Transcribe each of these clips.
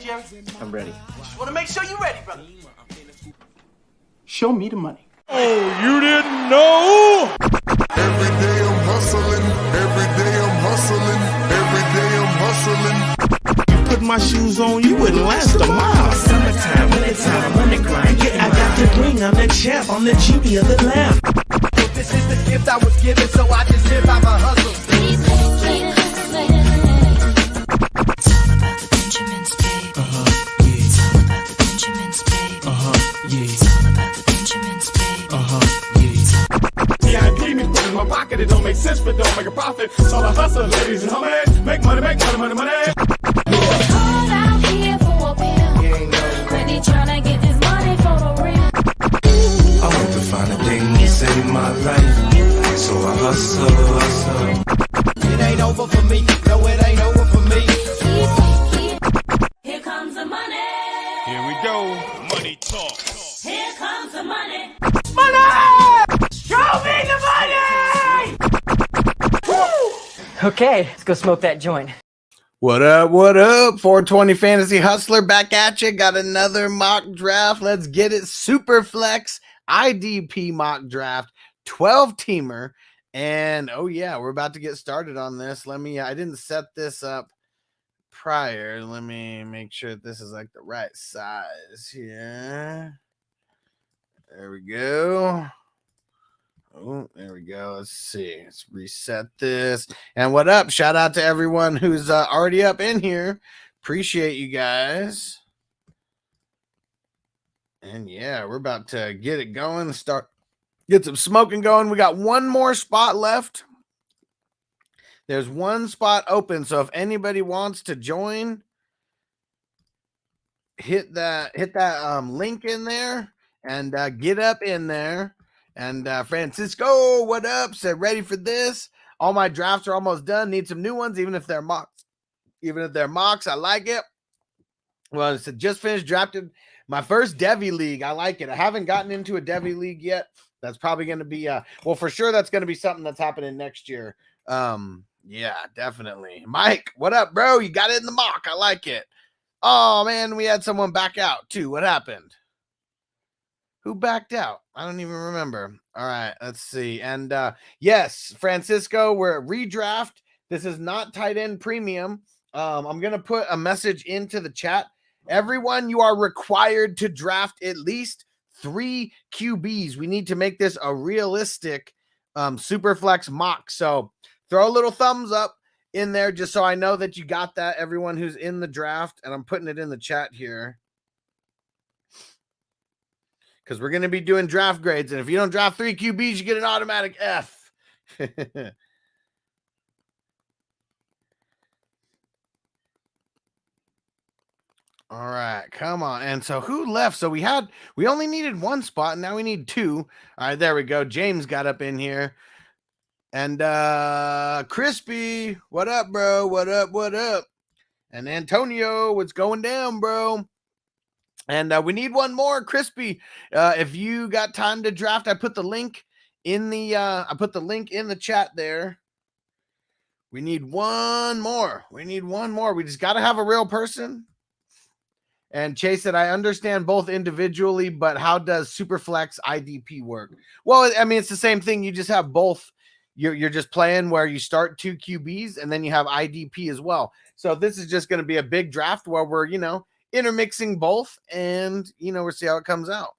Jerry? I'm ready. Just want to make sure you're ready, brother. Show me the money. Oh, you didn't know? Every day I'm hustling, every day I'm hustling, every day I'm hustling. Put my shoes on, you wouldn't last a mile. Summertime, wintertime, I'm on the grind. Yeah, I got the ring, I'm the champ, I'm the genie of the lamp. This is the gift I was given, so I just live by my hustle. My pocket, it don't make sense, but don't make a profit. So I hustle, ladies and homies. Make money, money. All out here for a pill. Ready tryna get this money for the real. I want to find a thing to save my life, so I hustle. It ain't over for me, no, it ain't over for me. Here comes the money. Here we go. Money talk. Here comes the money. Show me the money! Okay, let's go smoke that joint. What up? What up? 420 Fantasy Hustler back at you. Got another mock draft. Let's get it. Superflex IDP mock draft, 12-teamer. And oh yeah, we're about to get started on this. I didn't set this up prior. Let me make sure this is like the right size here. There we go. Oh, there we go. Let's see. Let's reset this. And what up? Shout out to everyone who's already up in here. Appreciate you guys. And yeah, we're about to get it going. Get some smoking going. We got one more spot left. There's one spot open. So if anybody wants to join, hit that link in there and get up in there. And Francisco, what up? Said ready for this. All my drafts are almost done. Need some new ones, even if they're mocks. I like it. Well, it said just finished drafted my first Devi League. I like it. I haven't gotten into a Devi League yet. That's probably going to be well, for sure that's going to be something that's happening next year. Yeah, definitely. Mike, what up, bro? You got it in the mock. I like it. Oh man, we had someone back out too. What happened? Who backed out? I don't even remember. All right, let's see. And yes, Francisco, we're at redraft. This is not tight end premium. I'm going to put a message into the chat. Everyone, you are required to draft at least 3 QBs. We need to make this a realistic Superflex mock. So throw a little thumbs up in there just so I know that you got that, everyone who's in the draft. And I'm putting it in the chat here, because we're going to be doing draft grades. And if you don't draft 3 QBs, you get an automatic F. All right, come on. And so who left? So we only needed 1 spot, and now we need 2. All right, there we go. James got up in here. And Crispy, what up, bro? What up? And Antonio, what's going down, bro? And we need one more, Crispy. If you got time to draft, I put the link in the chat there. We need one more. We just got to have a real person. And Chase said, I understand both individually, but how does Superflex IDP work? Well, I mean, it's the same thing. You just have both. You're just playing where you start 2 QBs and then you have IDP as well. So this is just going to be a big draft where we're, intermixing both, and we'll see how it comes out.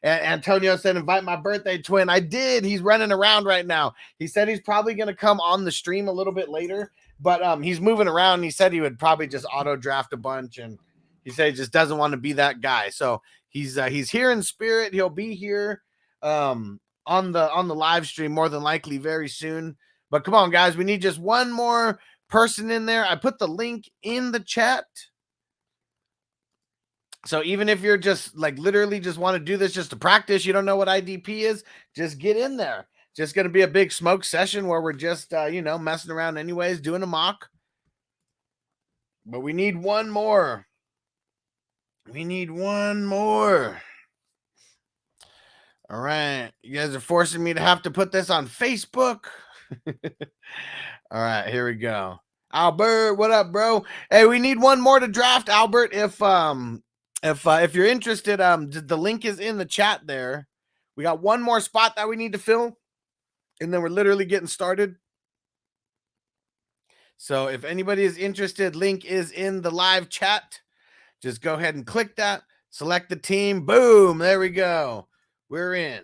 And Antonio said, invite my birthday twin. I did. He's running around right now. He said he's probably going to come on the stream a little bit later, but he's moving around. He said he would probably just auto draft a bunch, and he said he just doesn't want to be that guy. So he's here in spirit. He'll be here on the live stream more than likely very soon. But come on, guys, we need just one more person in there. I put the link in the chat. So even if you're just literally just want to do this just to practice, you don't know what IDP is, just get in there. Just going to be a big smoke session where we're just, messing around anyways, doing a mock. But we need one more. All right. You guys are forcing me to have to put this on Facebook. All right, here we go. Albert, what up, bro? Hey, we need one more to draft, Albert. If you're interested, the link is in the chat there. We got one more spot that we need to fill, and then we're literally getting started. So if anybody is interested, link is in the live chat. Just go ahead and click that, select the team. Boom, there we go. We're in.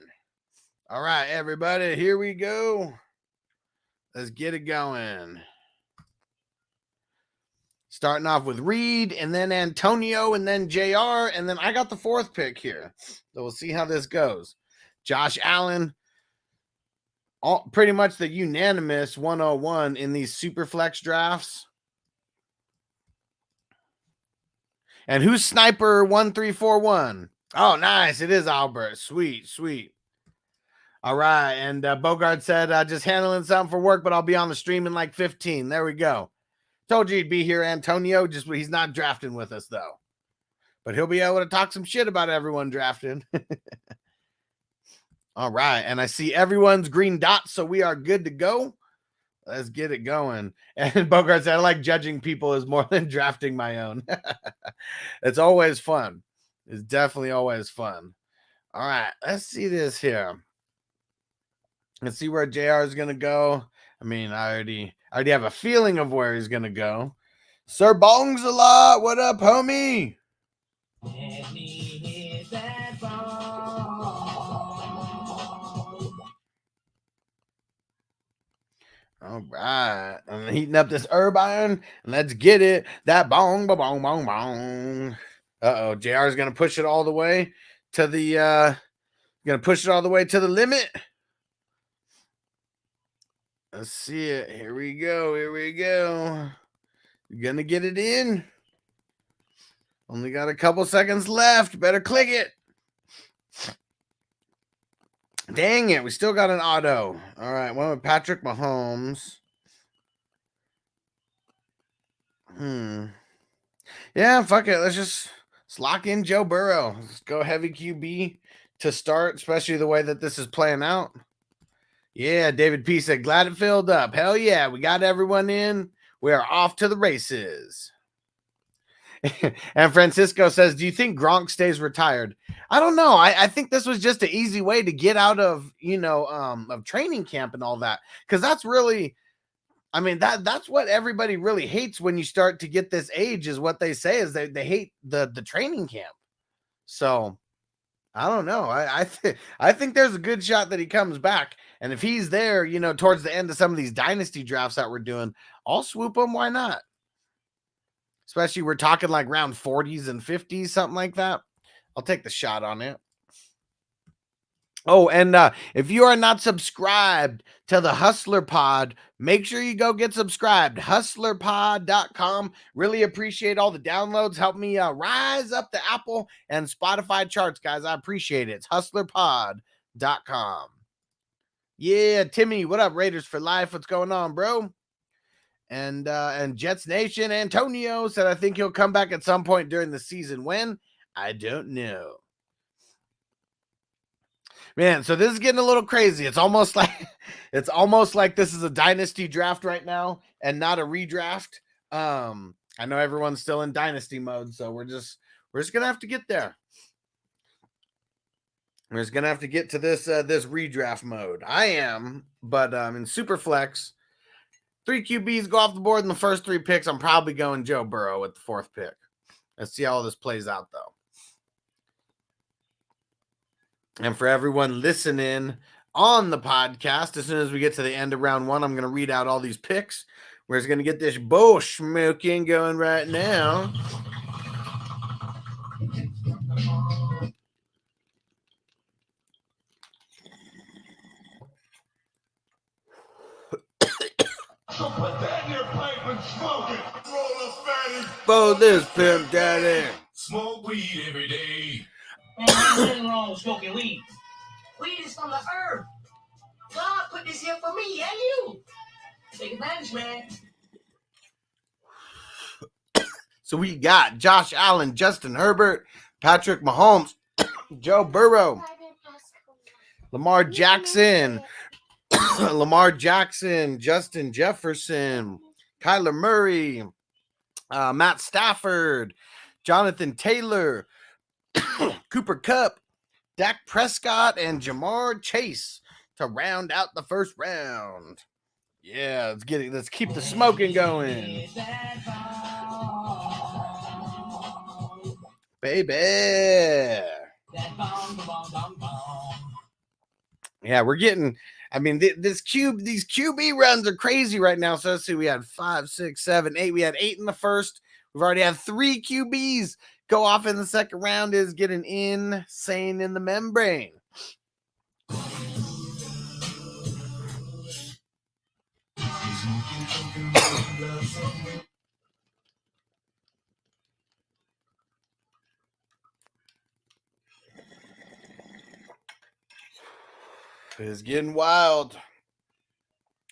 All right, everybody, here we go. Let's get it going. Starting off with Reed, and then Antonio, and then JR, and then I got the 4th pick here. So we'll see how this goes. Josh Allen, pretty much the unanimous 101 in these Superflex drafts. And who's Sniper 1341? Oh, nice. It is Albert. Sweet, sweet. All right. And Bogart said, just handling something for work, but I'll be on the stream in like 15. There we go. Told you he'd be here, Antonio. Just he's not drafting with us, though. But he'll be able to talk some shit about everyone drafting. All right. And I see everyone's green dots, so we are good to go. Let's get it going. And Bogart said, I like judging people as more than drafting my own. It's always fun. It's definitely always fun. All right. Let's see this here. Let's see where JR is going to go. I mean, I already have a feeling of where he's going to go. Sir Bongs a lot. What up, homie? Let me hit that ball. All right. I'm heating up this herb iron. And let's get it. That bong, ba bong, bong, bong. Uh-oh. JR is going to push it all the way to the limit. Let's see it. Here we go. Here we go. You're going to get it in. Only got a couple seconds left. Better click it. Dang it. We still got an auto. All right. One with Patrick Mahomes. Yeah, fuck it. Let's lock in Joe Burrow. Let's go heavy QB to start, especially the way that this is playing out. Yeah, David P said, glad it filled up. Hell yeah, we got everyone in. We are off to the races. And Francisco says, do you think Gronk stays retired? I don't know. I think this was just an easy way to get out of, of training camp and all that. Because that's really, I mean, that's what everybody really hates when you start to get this age is what they say is they hate the training camp. So I don't know. I think there's a good shot that he comes back. And if he's there, towards the end of some of these dynasty drafts that we're doing, I'll swoop him. Why not? Especially we're talking like round 40s and 50s, something like that. I'll take the shot on it. Oh, and if you are not subscribed to the Hustler Pod, make sure you go get subscribed. Hustlerpod.com. Really appreciate all the downloads. Help me rise up the Apple and Spotify charts, guys. I appreciate it. It's hustlerpod.com. Yeah, Timmy, what up, Raiders for life? What's going on, bro? And Jets Nation, Antonio said, I think he'll come back at some point during the season. When? I don't know. Man, so this is getting a little crazy. It's almost like this is a dynasty draft right now and not a redraft. I know everyone's still in dynasty mode, so we're just gonna have to get there. We're just gonna have to get to this redraft mode. I am, but in Superflex, 3 QBs go off the board in the first 3 picks. I'm probably going Joe Burrow with the 4th pick. Let's see how all this plays out, though. And for everyone listening on the podcast, as soon as we get to the end of round 1, I'm going to read out all these picks. We're just going to get this bull smoking going right now. Put that in your pipe and smoke it. Roll a fatty. For this pimp daddy. Smoke weed every day. Man, there's nothing wrong with smoking weed. Weed is from the herb. God put this here for me and you. Take advantage, man. So we got Josh Allen, Justin Herbert, Patrick Mahomes, Joe Burrow, Lamar Jackson, Justin Jefferson, Kyler Murray, Matt Stafford, Jonathan Taylor, Cooper Kupp, Dak Prescott, and Jamar Chase to round out the first round. Yeah, let's keep the smoking going. Baby. Yeah, we're getting. I mean, these QB runs are crazy right now. So let's see, we had 5, 6, 7, 8. We had 8 in the first. We've already had 3 QBs go off in the second round. Is getting insane in the membrane. It's getting wild.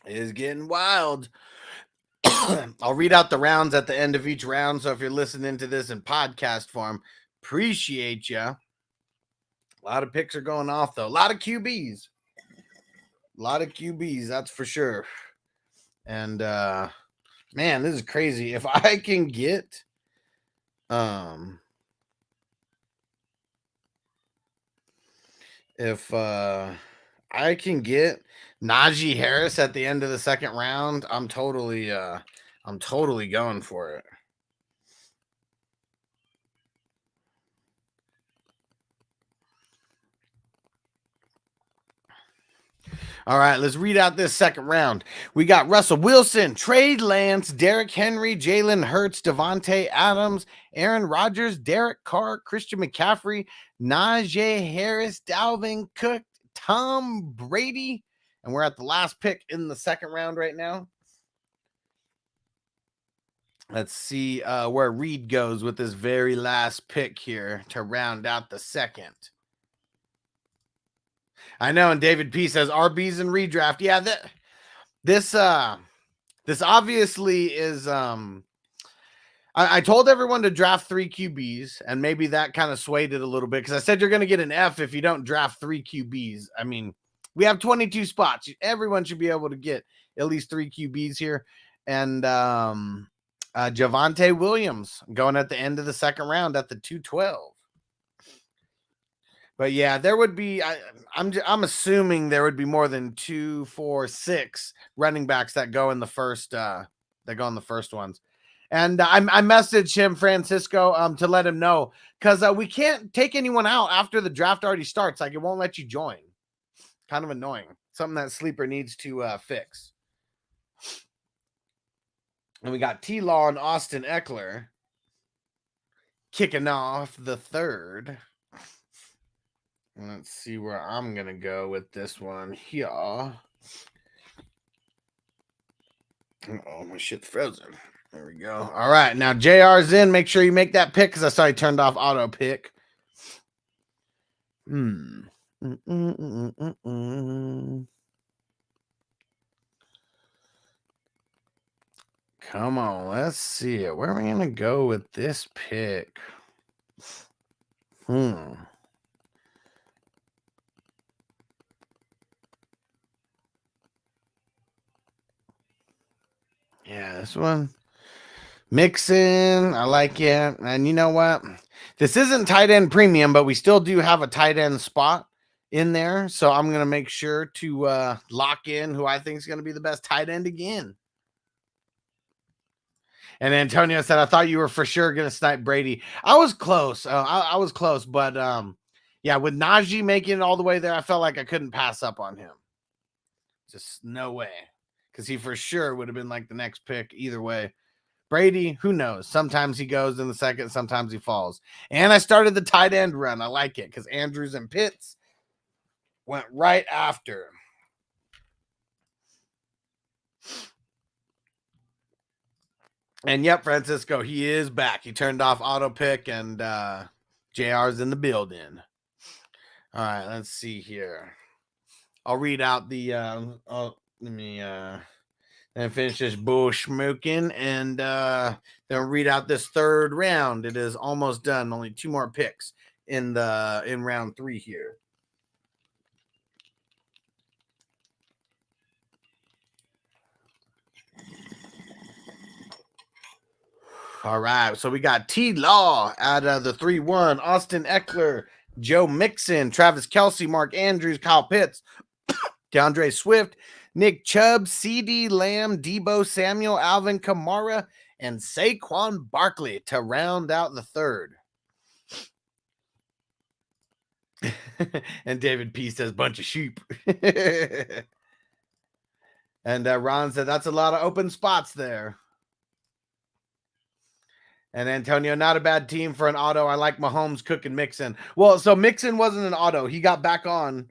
It's getting wild. I'll read out the rounds at the end of each round. So if you're listening to this in podcast form, appreciate you. A lot of picks are going off, though. A lot of QBs. That's for sure. And man, this is crazy. If I can get if I can get Najee Harris at the end of the second round, I'm totally going for it. All right, let's read out this second round. We got Russell Wilson, Trey Lance, Derrick Henry, Jalen Hurts, Devontae Adams, Aaron Rodgers, Derek Carr, Christian McCaffrey, Najee Harris, Dalvin Cook, Tom Brady, and we're at the last pick in the second round right now. Let's see where Reed goes with this very last pick here to round out the second. I know, and David P says RBs and redraft. Yeah, this obviously is. I told everyone to draft 3 QBs, and maybe that kind of swayed it a little bit because I said you're going to get an F if you don't draft 3 QBs. I mean, we have 22 spots. Everyone should be able to get at least 3 QBs here, and Javonte Williams going at the end of the second round at the 212. But yeah, there would be. I'm assuming there would be more than 2, 4, 6 running backs that go in the first. Ones, and I messaged him, Francisco, to let him know because we can't take anyone out after the draft already starts. Like it won't let you join. Kind of annoying. Something that Sleeper needs to fix. And we got T-Law and Austin Eckler kicking off the third. Let's see where I'm going to go with this one here. Oh, my shit's frozen. There we go. All right. Now, JR's in. Make sure you make that pick because I saw he turned off auto pick. Come on. Let's see it. Where are we going to go with this pick? Yeah, this one. Mixin, I like it. And you know what? This isn't tight end premium, but we still do have a tight end spot in there. So I'm going to make sure to lock in who I think is going to be the best tight end again. And Antonio said, I thought you were for sure going to snipe Brady. I was close. I was close. But yeah, with Najee making it all the way there, I felt like I couldn't pass up on him. Just no way. Because he for sure would have been like the next pick either way. Brady, who knows? Sometimes he goes in the second, sometimes he falls. And I started the tight end run. I like it because Andrews and Pitts went right after. And yep, Francisco, he is back. He turned off auto pick and JR's in the building. All right, let's see here. I'll read out the let me and finish this bull smoking and then read out this third round. It is almost done. Only 2 more picks in round 3 here. All right, so we got T Law at the 3-1, Austin Eckler, Joe Mixon, Travis Kelce, Mark Andrews, Kyle Pitts, DeAndre Swift, Nick Chubb, CD Lamb, Debo Samuel, Alvin Kamara, and Saquon Barkley to round out the third. And David P says, bunch of sheep. And Ron said, that's a lot of open spots there. And Antonio, not a bad team for an auto. I like Mahomes, Cook, and Mixon. Well, so Mixon wasn't an auto. He got back on.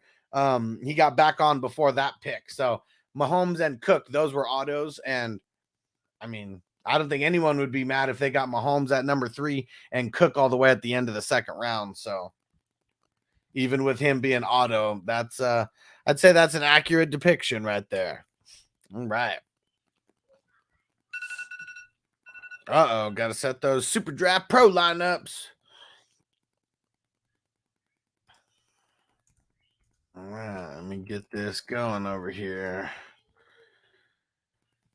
He got back on before that pick. So Mahomes and Cook, those were autos. And I mean, I don't think anyone would be mad if they got Mahomes at number 3 and Cook all the way at the end of the second round. So even with him being auto, that's I'd say that's an accurate depiction right there. All right. Uh-oh, got to set those Super Draft Pro lineups. All right, let me get this going over here.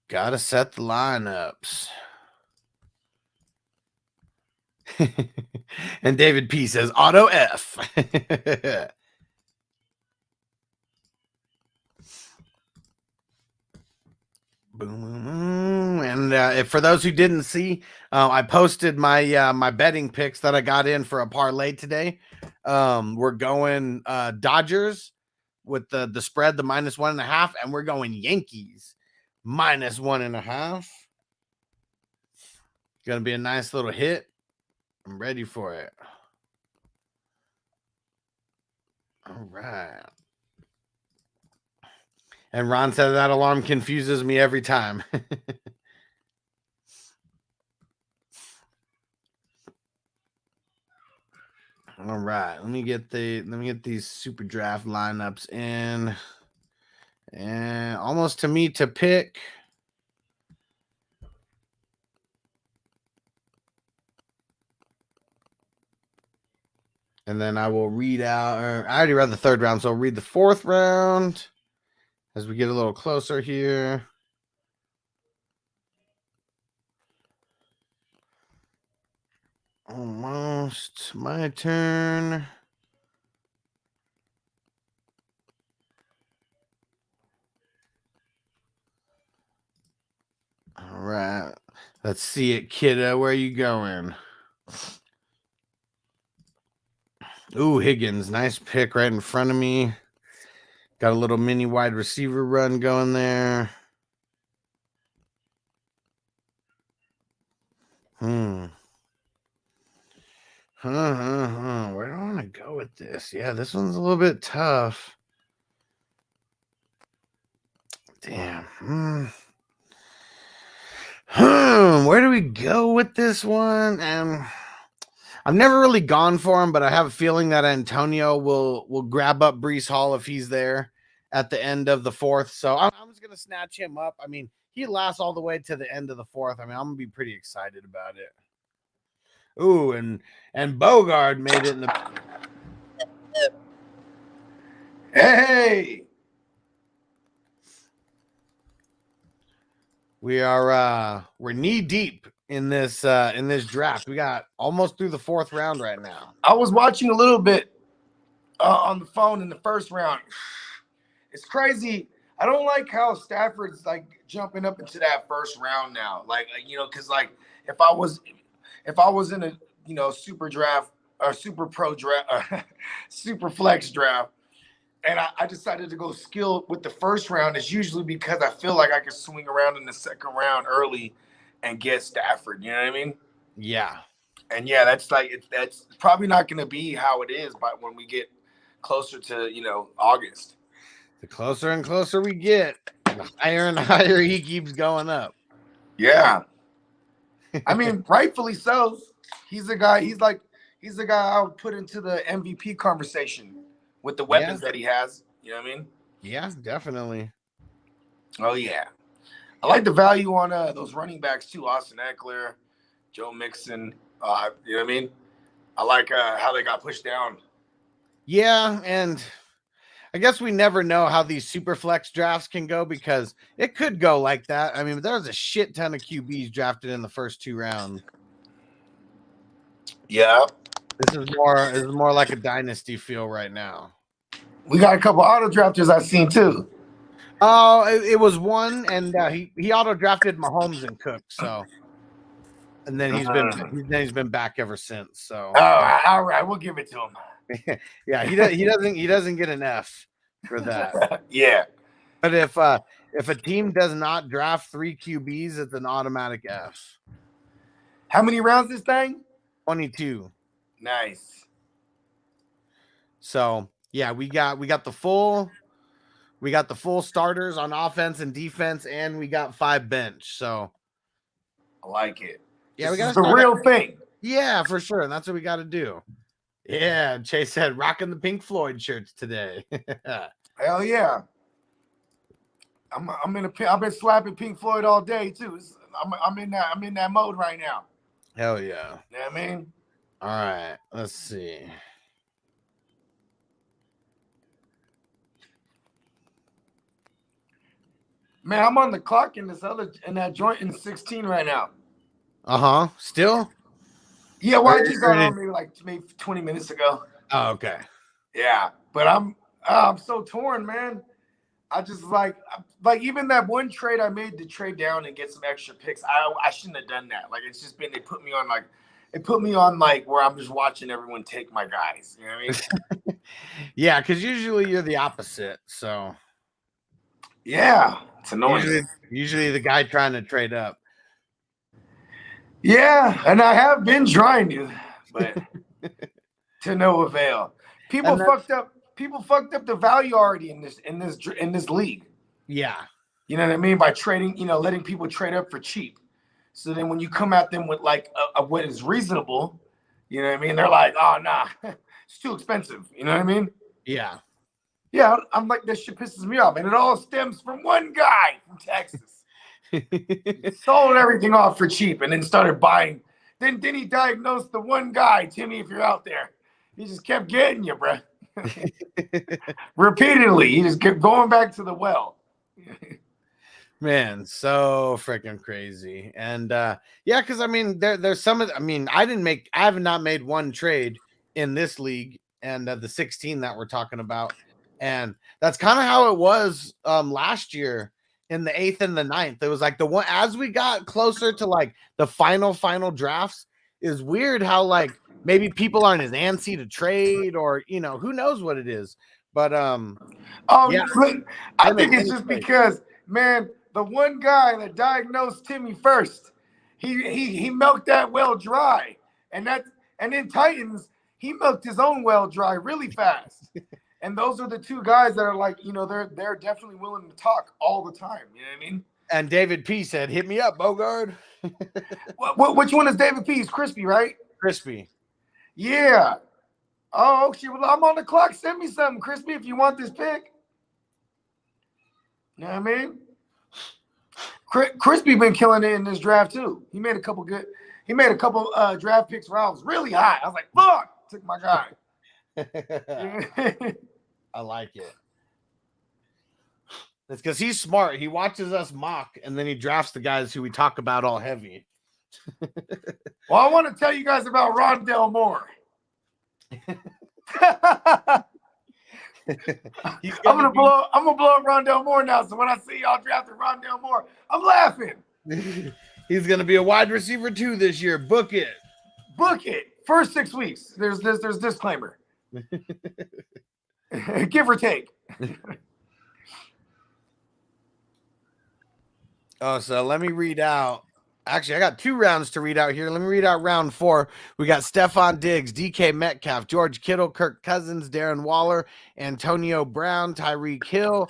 Got to set the lineups. And David P says, Auto F. Boom. And for those who didn't see, I posted my my betting picks that I got in for a parlay today. We're going Dodgers with the spread, the -1.5, and we're going Yankees -1.5. Gonna be a nice little hit. I'm ready for it. All right. And Ron said that alarm confuses me every time. All right, let me get these super draft lineups in, and almost to me to pick. And then I will read out, or I already read the third round, so I'll read the fourth round as we get a little closer here. Almost my turn. All right. Let's see it, kiddo. Where are you going? Ooh, Higgins. Nice pick right in front of me. Got a little mini wide receiver run going there. Where do I want to go with this? Yeah, this one's a little bit tough. Damn. Where do we go with this one? I've never really gone for him, but I have a feeling that Antonio will grab up Breece Hall if he's there at the end of the fourth. So I'm just going to snatch him up. I mean, he lasts all the way to the end of the fourth. I mean, I'm going to be pretty excited about it. Ooh, and Bogard made it in the... Hey! We're knee deep in this draft. We got almost through the fourth round right now. I was watching a little bit on the phone in the first round. It's crazy. I don't like how Stafford's like jumping up into that first round now. Like because like if I was in a super draft or super pro draft, super flex draft, and I decided to go skill with the first round, it's usually because I feel like I could swing around in the second round early and get Stafford. You know what I mean? Yeah. And yeah, that's probably not going to be how it is, but when we get closer to August, the closer and closer we get, the higher and higher he keeps going up. Yeah. I mean, rightfully so. He's the guy. He's the guy I would put into the MVP conversation with the weapons that he has. You know what I mean? Yeah, definitely. Oh yeah, I like the value on those running backs too. Austin Eckler, Joe Mixon. You know what I mean? I like how they got pushed down. Yeah, and I guess we never know how these super flex drafts can go because it could go like that. I mean, there's a shit ton of QBs drafted in the first two rounds. Yeah. This is more like a dynasty feel right now. We got a couple auto drafters I've seen too. Oh, it was one, and he auto drafted Mahomes and Cook. So, and then he's been back ever since. So, all right, we'll give it to him. yeah, he doesn't get an F for that. Yeah. But if a team does not draft 3 QBs, it's an automatic F. How many rounds this thing? 22. Nice. So yeah, we got the full starters on offense and defense, and we got 5 bench. So I like it. Yeah, this we got the real thing. Yeah, for sure. And that's what we got to do. Yeah, Chase said rocking the Pink Floyd shirts today. Hell yeah. I've been slapping Pink Floyd all day too. I'm in that mode right now. Hell yeah. You know what I mean? All right, let's see. Man, I'm on the clock in that joint in 16 right now. Still? Yeah, why you got on me like maybe 20 minutes ago? Oh, okay. Yeah, but I'm so torn, man. I just like even that one trade I made to trade down and get some extra picks. I shouldn't have done that. Like it's just been they put me on where I'm just watching everyone take my guys. You know what I mean? Yeah, because usually you're the opposite. So yeah, it's annoying. Usually the guy trying to trade up. Yeah, and I have been trying to, but to no avail. People fucked up the value already in this league. Yeah. You know what I mean? By trading, letting people trade up for cheap. So then when you come at them with like what is reasonable, you know what I mean? They're like, oh, nah, it's too expensive. You know what I mean? Yeah. Yeah, I'm like, this shit pisses me off. And it all stems from one guy from Texas. Sold everything off for cheap and then started buying. Then he diagnosed the one guy, Timmy, if you're out there. He just kept getting you, bro. Repeatedly. He just kept going back to the well. Man, so freaking crazy. And yeah, because I mean, there's some of I have not made one trade in this league and the 16 that we're talking about. And that's kind of how it was last year in the 8th and the 9th. It was like the one as we got closer to like the final drafts, is weird how like maybe people aren't as antsy to trade or who knows what it is. But yeah. I think it's just because, man, the one guy that diagnosed Timmy first, he milked that well dry. And in Titans, he milked his own well dry really fast. And those are the two guys that are like, they're definitely willing to talk all the time. You know what I mean? And David P said, "Hit me up, Bogard." Which one is David P? He's Crispy, right? Crispy. Yeah. Oh, shit. Well, I'm on the clock. Send me something, Crispy, if you want this pick. You know what I mean? Crispy been killing it in this draft too. He made a couple draft picks where I was really high. I was like, fuck, took my guy. I like it. It's because he's smart. He watches us mock, and then he drafts the guys who we talk about all heavy. Well, I want to tell you guys about Rondell Moore. I'm gonna blow up Rondell Moore now. So when I see y'all drafting Rondell Moore, I'm laughing. He's gonna be a wide receiver 2 this year. Book it. First 6 weeks. There's disclaimer. Give or take. Oh, so let me read out. Actually, I got 2 rounds to read out here. Let me read out round 4. We got Stephon Diggs, DK Metcalf, George Kittle, Kirk Cousins, Darren Waller, Antonio Brown, Tyreek Hill.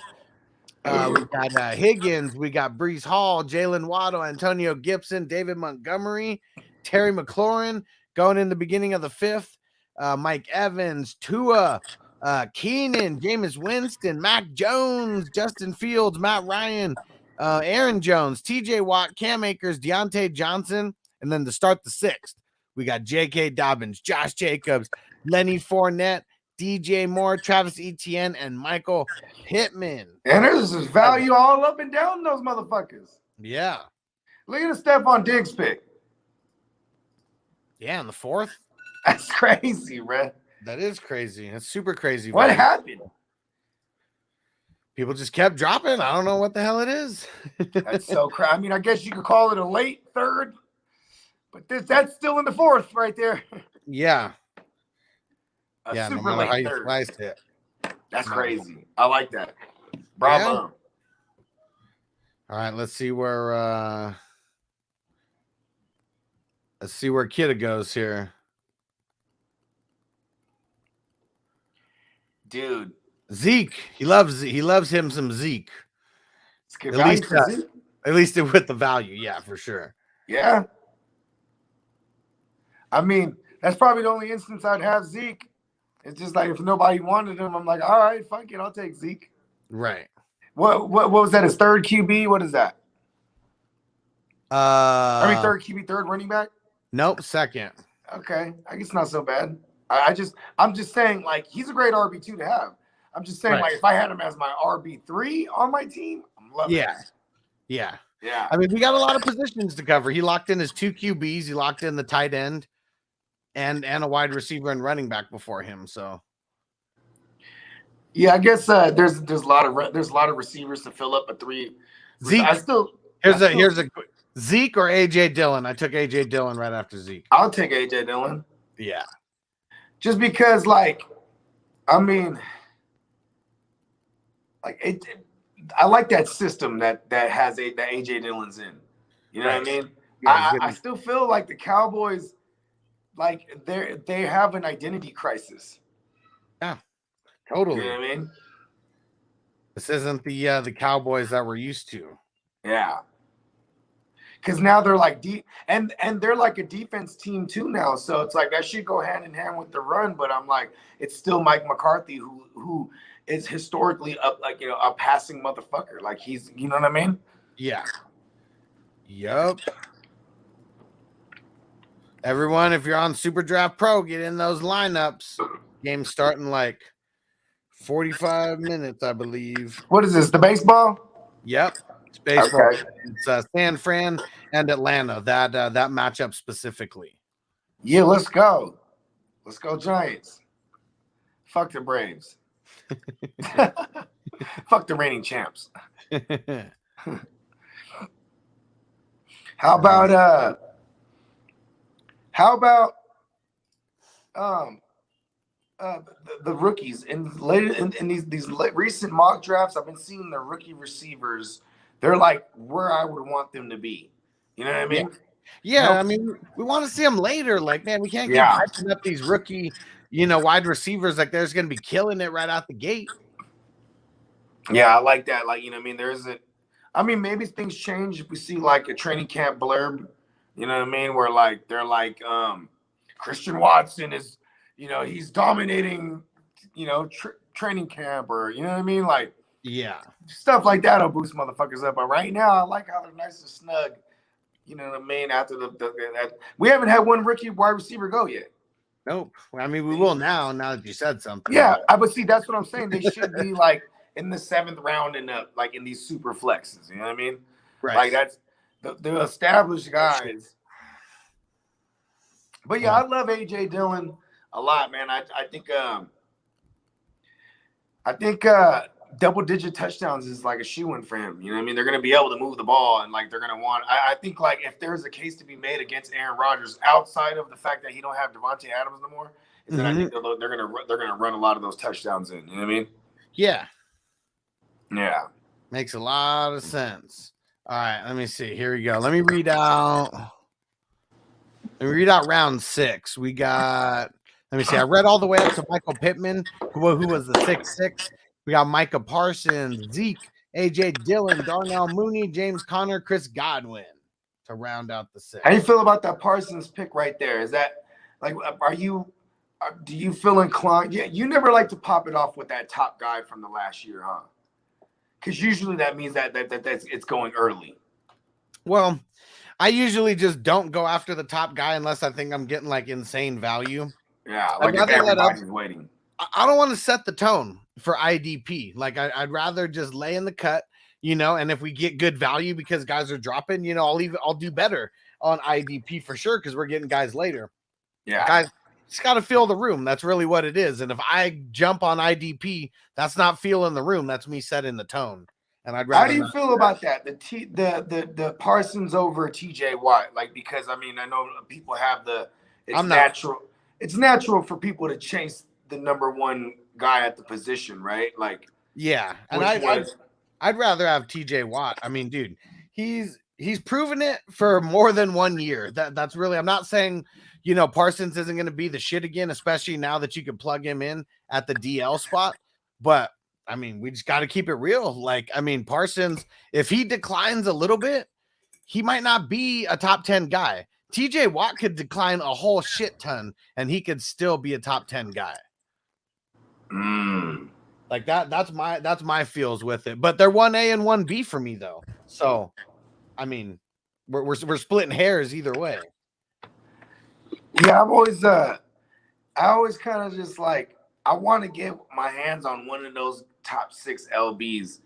We got Higgins. We got Breece Hall, Jalen Waddle, Antonio Gibson, David Montgomery, Terry McLaurin going in the beginning of the 5th. Mike Evans, Tua, Keenan, Jameis Winston, Mac Jones, Justin Fields, Matt Ryan, Aaron Jones, TJ Watt, Cam Akers, Deontay Johnson. And then to start the 6th, we got J.K. Dobbins, Josh Jacobs, Lenny Fournette, DJ Moore, Travis Etienne, and Michael Pittman. And there's this value all up and down those motherfuckers. Yeah. Look at the Stephon Diggs pick. Yeah, in the 4th. That's crazy, bro. That is crazy. That's super crazy. What Vaughn. happened? People just kept dropping. I don't know what the hell it is. That's so crazy. I mean, I guess you could call it a late third, but that's still in the fourth right there. Yeah. A Yeah, no super matter how late you third. sliced it. That's No. crazy. I like that. Bravo. All right, let's see where Kidda goes here. Dude. Zeke. He loves him some Zeke. It's good At value least, for Zeke. At least with the value, yeah, for sure. Yeah. I mean, that's probably the only instance I'd have Zeke. It's just like if nobody wanted him, I'm like, all right, fuck it, I'll take Zeke. Right. What was that? His third QB? What is that? Third QB, third running back? Nope, second. Okay. I guess not so bad. I'm just saying, like, he's a great RB2 to have. I'm just saying, Right. like, if I had him as my RB3 on my team, I'm loving it. Yeah. Yeah. I mean, we got a lot of positions to cover. He locked in his 2 QBs. He locked in the tight end and a wide receiver and running back before him. So yeah, I guess there's a lot of receivers to fill up a 3. Zeke. Here's a Zeke or AJ Dillon. I took AJ Dillon right after Zeke. I'll take AJ Dillon. Yeah. Just because, like, I mean, like I like that system that has that AJ Dillon's in. You know what I mean? Yeah, I still feel like the Cowboys, like they have an identity crisis. Yeah, totally. You know what I mean? This isn't the Cowboys that we're used to. Yeah. Because now they're like deep, and they're like a defense team too now. So it's like that should go hand in hand with the run. But I'm like, it's still Mike McCarthy who is historically a passing motherfucker. Like he's, you know what I mean? Yeah. Yup. Everyone, if you're on Super Draft Pro, get in those lineups. Game's starting like 45 minutes, I believe. What is this? The baseball? Yep. It's baseball. Okay. It's San Fran and Atlanta. That matchup specifically. Yeah, let's go. Let's go Giants. Fuck the Braves. Fuck the reigning champs. How about the rookies in these recent mock drafts? I've been seeing the rookie receivers. They're like where I would want them to be. You know what I mean? Yeah, I mean, we want to see them later. Like, man, we can't keep hyping up these rookie, wide receivers. Like, they're just going to be killing it right out the gate. Yeah, I like that. Like, you know what I mean? There isn't, I mean, maybe things change if we see like a training camp blurb, you know what I mean? Where like, they're like, Christian Watson is, he's dominating, training camp or, you know what I mean? Like, yeah, stuff like that'll boost motherfuckers up. But right now, I like how they're nice and snug. You know what I mean? After that, we haven't had one rookie wide receiver go yet. Nope. I mean, we will now that you said something. Yeah, but see, that's what I'm saying. They should be like in the 7th round and like in these super flexes. You know what I mean? Right. Like that's the established guys. But yeah, I love AJ Dillon a lot, man. I think double-digit touchdowns is like a shoe-in for him. You know what I mean? They're going to be able to move the ball, and like they're going to want. I think like if there's a case to be made against Aaron Rodgers, outside of the fact that he don't have Devontae Adams no more, is that I think they're going to run a lot of those touchdowns in. You know what I mean? Yeah. Yeah. Makes a lot of sense. All right, let me see. Here we go. Let me read out round 6. We got. Let me see. I read all the way up to Michael Pittman, who was the 6'6". We got Micah Parsons, Zeke, AJ Dillon, Darnell Mooney, James Conner, Chris Godwin to round out the 6. How do you feel about that Parsons pick right there? Is that like, do you feel inclined? Yeah, you never like to pop it off with that top guy from the last year, huh? Because usually that means that's it's going early. Well, I usually just don't go after the top guy unless I think I'm getting like insane value. Yeah, like if everybody's waiting. I don't want to set the tone for IDP. Like I'd rather just lay in the cut, and if we get good value because guys are dropping, I'll do better on IDP for sure because we're getting guys later. Yeah. Just got to feel the room. That's really what it is. And if I jump on IDP, that's not feeling the room. That's me setting the tone. And I'd rather. How do you feel about that? The Parsons over TJ Watt, like, because I mean I know people have it's natural for people to chase the number one guy at the position, right? Like, yeah, and I'd rather have TJ Watt. I mean, dude, he's proven it for more than 1 year. That's really, I'm not saying, Parsons isn't going to be the shit again, especially now that you can plug him in at the DL spot. But I mean, we just got to keep it real. Like, I mean, Parsons, if he declines a little bit, he might not be a top 10 guy. TJ Watt could decline a whole shit ton and he could still be a top 10 guy. Like that's my feels with it. But they're 1A and 1B for me though. So, I mean, we're splitting hairs either way. Yeah, I always kind of just like, I want to get my hands on one of those top 6 LBs,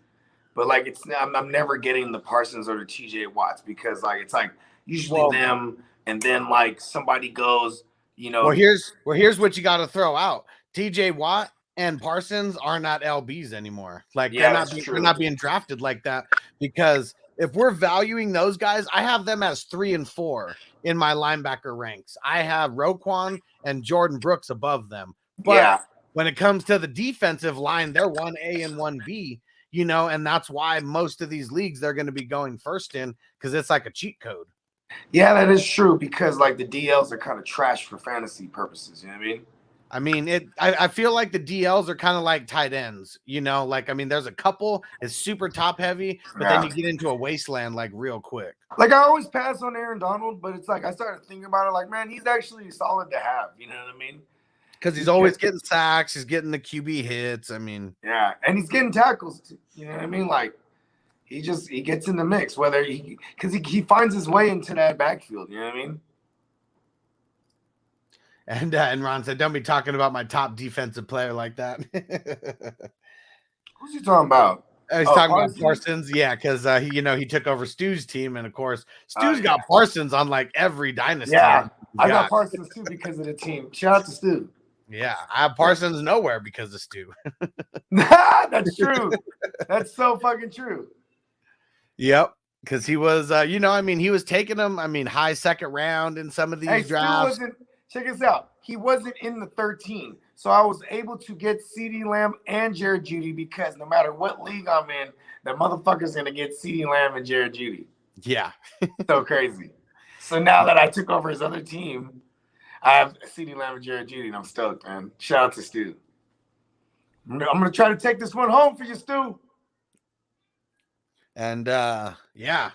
but like I'm never getting the Parsons or the TJ Watts because like it's like usually them, and then like somebody goes, Well, here's what you got to throw out: TJ Watt and Parsons are not LBs anymore. Like they're not being drafted like that, because if we're valuing those guys, I have them as 3 and 4 in my linebacker ranks. I have Roquan and Jordan Brooks above them, but when it comes to the defensive line, they're 1A and 1B, and that's why most of these leagues they're going to be going first in, because it's like a cheat code. Yeah, that is true, because like the DLs are kind of trash for fantasy purposes. You know what I mean? I mean, I feel like the DLs are kind of like tight ends, like, I mean, there's a couple it's super top heavy, but then you get into a wasteland like real quick. Like I always pass on Aaron Donald, but it's like I started thinking about it, like, man, he's actually solid to have. You know what I mean? Because he's always getting sacks, he's getting the QB hits. I mean, yeah, and he's getting tackles too, you know what I mean? Like he gets in the mix, whether because he finds his way into that backfield. You know what I mean? And Ron said, "Don't be talking about my top defensive player like that." Who's he talking about? He's talking about Parsons, yeah, because he took over Stu's team, and of course Stu's got Parsons on like every dynasty. Yeah, I got Parsons too because of the team. Shout out to Stu. Yeah, I have Parsons nowhere because of Stu. That's true. That's so fucking true. Yep, because he was, he was taking them. I mean, high second round in some of these drafts. Check this out. He wasn't in the 13, so I was able to get CeeDee Lamb and Jared Jeudy because no matter what league I'm in, that motherfucker's gonna get CeeDee Lamb and Jared Jeudy. Yeah, so crazy. So now that I took over his other team, I have CeeDee Lamb and Jared Jeudy, and I'm stoked, man. Shout out to Stu. I'm gonna try to take this one home for you, Stu. And yeah,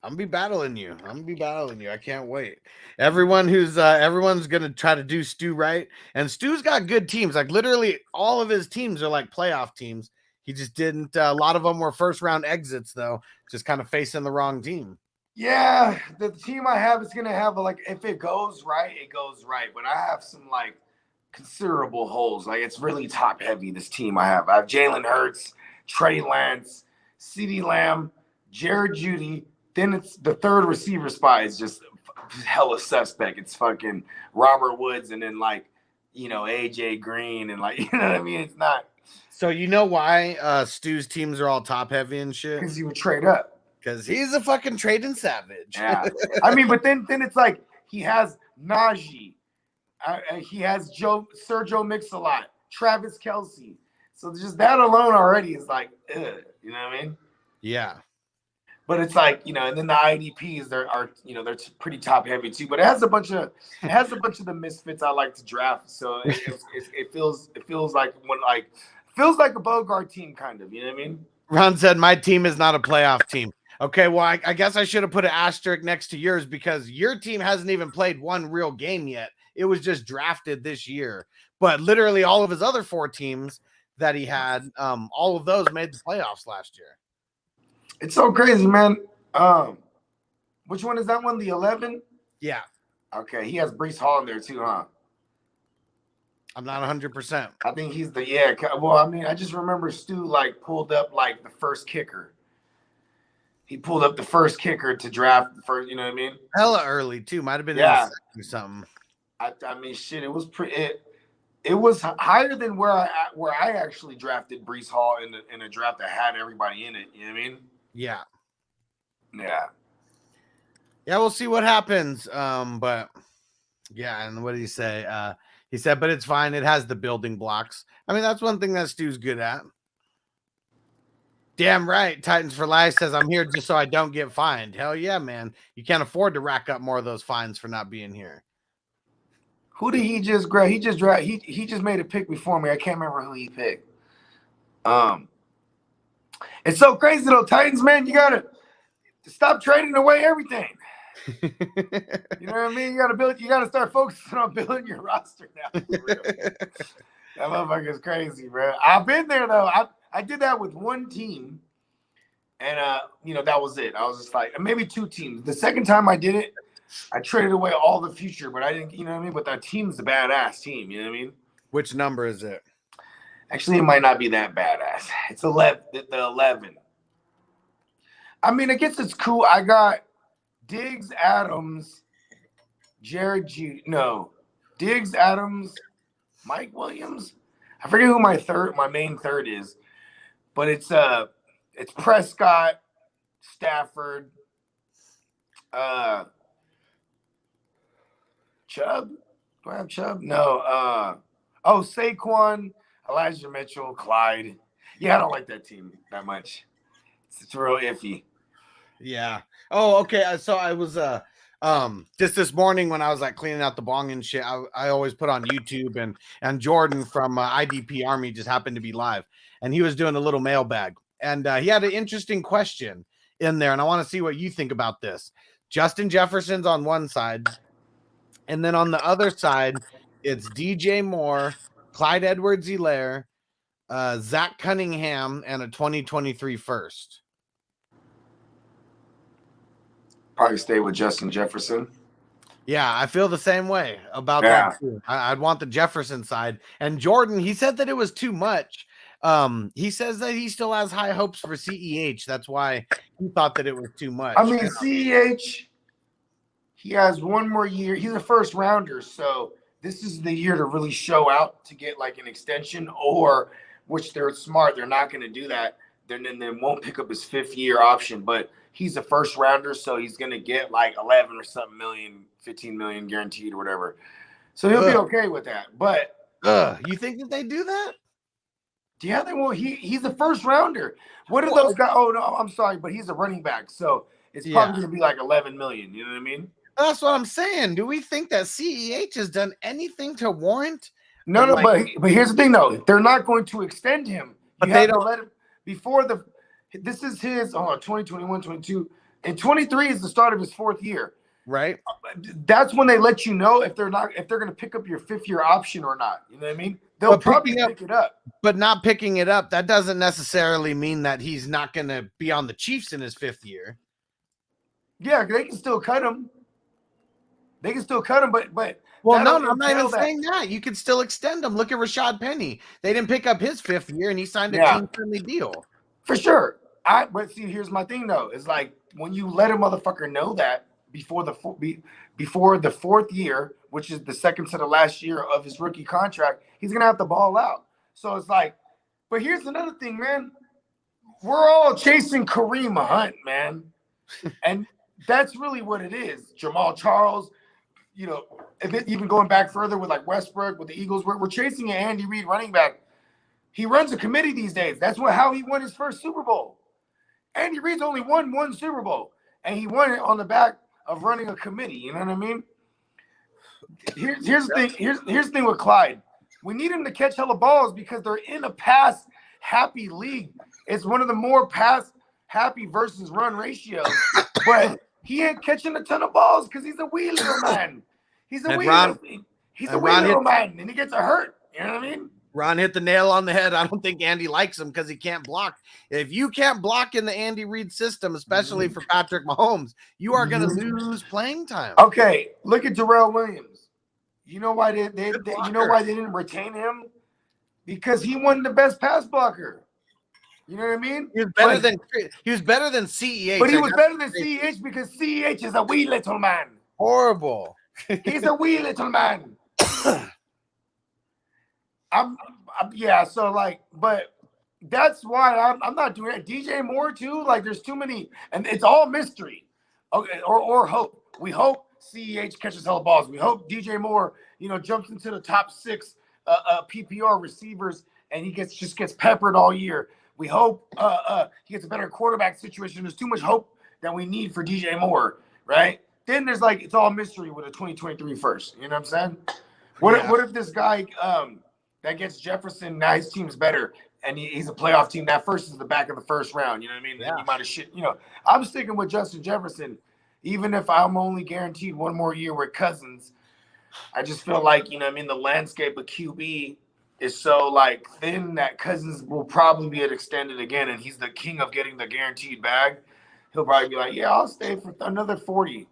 I'm gonna be battling you. I can't wait. Everyone's gonna try to do Stu right, and Stu's got good teams. Like literally, all of his teams are like playoff teams. He just didn't. A lot of them were first round exits, though. Just kind of facing the wrong team. Yeah, the team I have is gonna have if it goes right, it goes right. But I have some like considerable holes. Like it's really top heavy. This team I have Jalen Hurts, Trey Lance, CeeDee Lamb, Jared Jeudy. Then it's the third receiver spot is just hella suspect. It's fucking Robert Woods, and then AJ Green, and you know what I mean. It's not. So you know why Stu's teams are all top heavy and shit? Because he would trade up. Because he's a fucking trading savage. Yeah, I mean, but then it's like he has Najee, he has Sergio Mix-a-Lot, Travis Kelce. So just that alone already is like, ugh, you know what I mean? Yeah. But it's like, and then the IDPs they're pretty top heavy too. But it has a bunch of the misfits I like to draft. So it feels like feels like a Bogart team kind of. You know what I mean? Ron said my team is not a playoff team. Okay, well, I guess I should have put an asterisk next to yours because your team hasn't even played one real game yet. It was just drafted this year. But literally all of his other 4 teams that he had, all of those made the playoffs last year. It's so crazy, man. Which one is that one? The 11? Yeah. Okay, he has Breece Hall in there too, huh? I'm not 100%. I think he's well, I mean, I just remember Stu pulled up the first kicker. He pulled up the first kicker to draft the first, you know what I mean? Hella early too. Might have been in or something. I mean, shit, it was pretty. It was higher than where I actually drafted Brees Hall in a draft that had everybody in it. You know what I mean? Yeah. Yeah. Yeah, we'll see what happens. But yeah, and what did he say? He said, but it's fine. It has the building blocks. I mean, that's one thing that Stu's good at. Damn right. Titans for Life says, I'm here just so I don't get fined. Hell yeah, man. You can't afford to rack up more of those fines for not being here. Who did he just grab? He just made a pick before me. I can't remember who he picked. It's so crazy though, Titans, man. You gotta stop trading away everything. You know what I mean? You gotta start focusing on building your roster now. For real. That motherfucker's crazy, bro. I've been there though. I did that with one team, and that was it. I was just like, maybe two teams. The second time I did it, I traded away all the future, but I didn't, you know what I mean? But that team's a badass team, you know what I mean? Which number is it? Actually, it might not be that badass. It's 11. The 11. I mean, I guess it's cool. I got Diggs, Adams, Diggs, Adams, Mike Williams. I forget who my main third is, but it's Prescott, Stafford, Chubb. Do I have Chubb? No. Saquon, Elijah Mitchell, Clyde. Yeah, I don't like that team that much. It's real iffy. Yeah. Oh, okay. So I was just this morning when I was like cleaning out the bong and shit, I always put on YouTube and Jordan from IDP Army just happened to be live, and he was doing a little mailbag, and he had an interesting question in there, and I want to see what you think about this. Justin Jefferson's on one side, and then on the other side, it's DJ Moore, Clyde Edwards-Helaire, Zach Cunningham, and a 2023 first. Probably stay with Justin Jefferson. Yeah, I feel the same way about that too. I'd want the Jefferson side. And Jordan, he said that it was too much. He says that he still has high hopes for CEH. That's why he thought that it was too much. I mean, CEH, he has one more year. He's a first rounder, so this is the year to really show out to get like an extension, or which they're smart. They're not going to do that. Then they won't pick up his 5th year option, but he's a first rounder, so he's going to get like 11 or something million, 15 million guaranteed or whatever. So he'll be okay with that. But you think that they do that? Yeah, they won't. He's a first rounder. What are those guys? Oh no, I'm sorry, but he's a running back, so it's probably going to be like 11 million. You know what I mean? That's what I'm saying. Do we think that CEH has done anything to warrant? No, but here's the thing though. They're not going to extend him. But they don't let him before the. This is his 2021, 22, and 23 is the start of his 4th year. Right. That's when they let you know if they're going to pick up your 5th year option or not. You know what I mean? They'll probably pick it up. But not picking it up, that doesn't necessarily mean that he's not going to be on the Chiefs in his 5th year. Yeah, they can still cut him. But well, no, I'm not even saying that. You could still extend him. Look at Rashad Penny. They didn't pick up his 5th year, and he signed a team-friendly deal. For sure. But see, here's my thing though. It's like when you let a motherfucker know that before the 4th year, which is the second to the last year of his rookie contract, he's gonna have to ball out. So it's like, but here's another thing, man. We're all chasing Kareem Hunt, man, and that's really what it is. Jamal Charles, even going back further with like Westbrook with the Eagles, we're chasing an Andy Reid running back. He runs a committee these days. That's how he won his first Super Bowl. Andy Reid's only won one Super Bowl, and he won it on the back of running a committee. You know what I mean? Here's the thing. Here's the thing with Clyde. We need him to catch hella balls because they're in a pass-happy league. It's one of the more pass-happy versus run ratios, but he ain't catching a ton of balls because he's a wee little man. He's a wee little man, and he gets hurt. You know what I mean? Ron hit the nail on the head. I don't think Andy likes him because he can't block. If you can't block in the Andy Reid system, especially for Patrick Mahomes, you are going to lose playing time. Okay, look at Darrell Williams. You know why they didn't retain him? Because he wasn't the best pass blocker. You know what I mean? He was better than CEH. But he was better than CEH because CEH is a wee little man. Horrible. He's a wee little man. Yeah, so like, but that's why I'm not doing it. DJ Moore too. Like, there's too many, and it's all mystery. Okay, or hope. We hope CEH catches hella balls. We hope DJ Moore, jumps into the top 6 PPR receivers, and he just gets peppered all year. We hope he gets a better quarterback situation. There's too much hope that we need for DJ Moore, right? Then there's like, it's all mystery with a 2023 first. You know what I'm saying? What if this guy that gets Jefferson, now his team's better, and he's a playoff team, that first is the back of the first round, you know what I mean? Yeah. And you might have shit, I'm sticking with Justin Jefferson, even if I'm only guaranteed one more year with Cousins. I just feel like, the landscape of QB is so like thin that Cousins will probably be extended again, and he's the king of getting the guaranteed bag. He'll probably be like, yeah, I'll stay for another 40.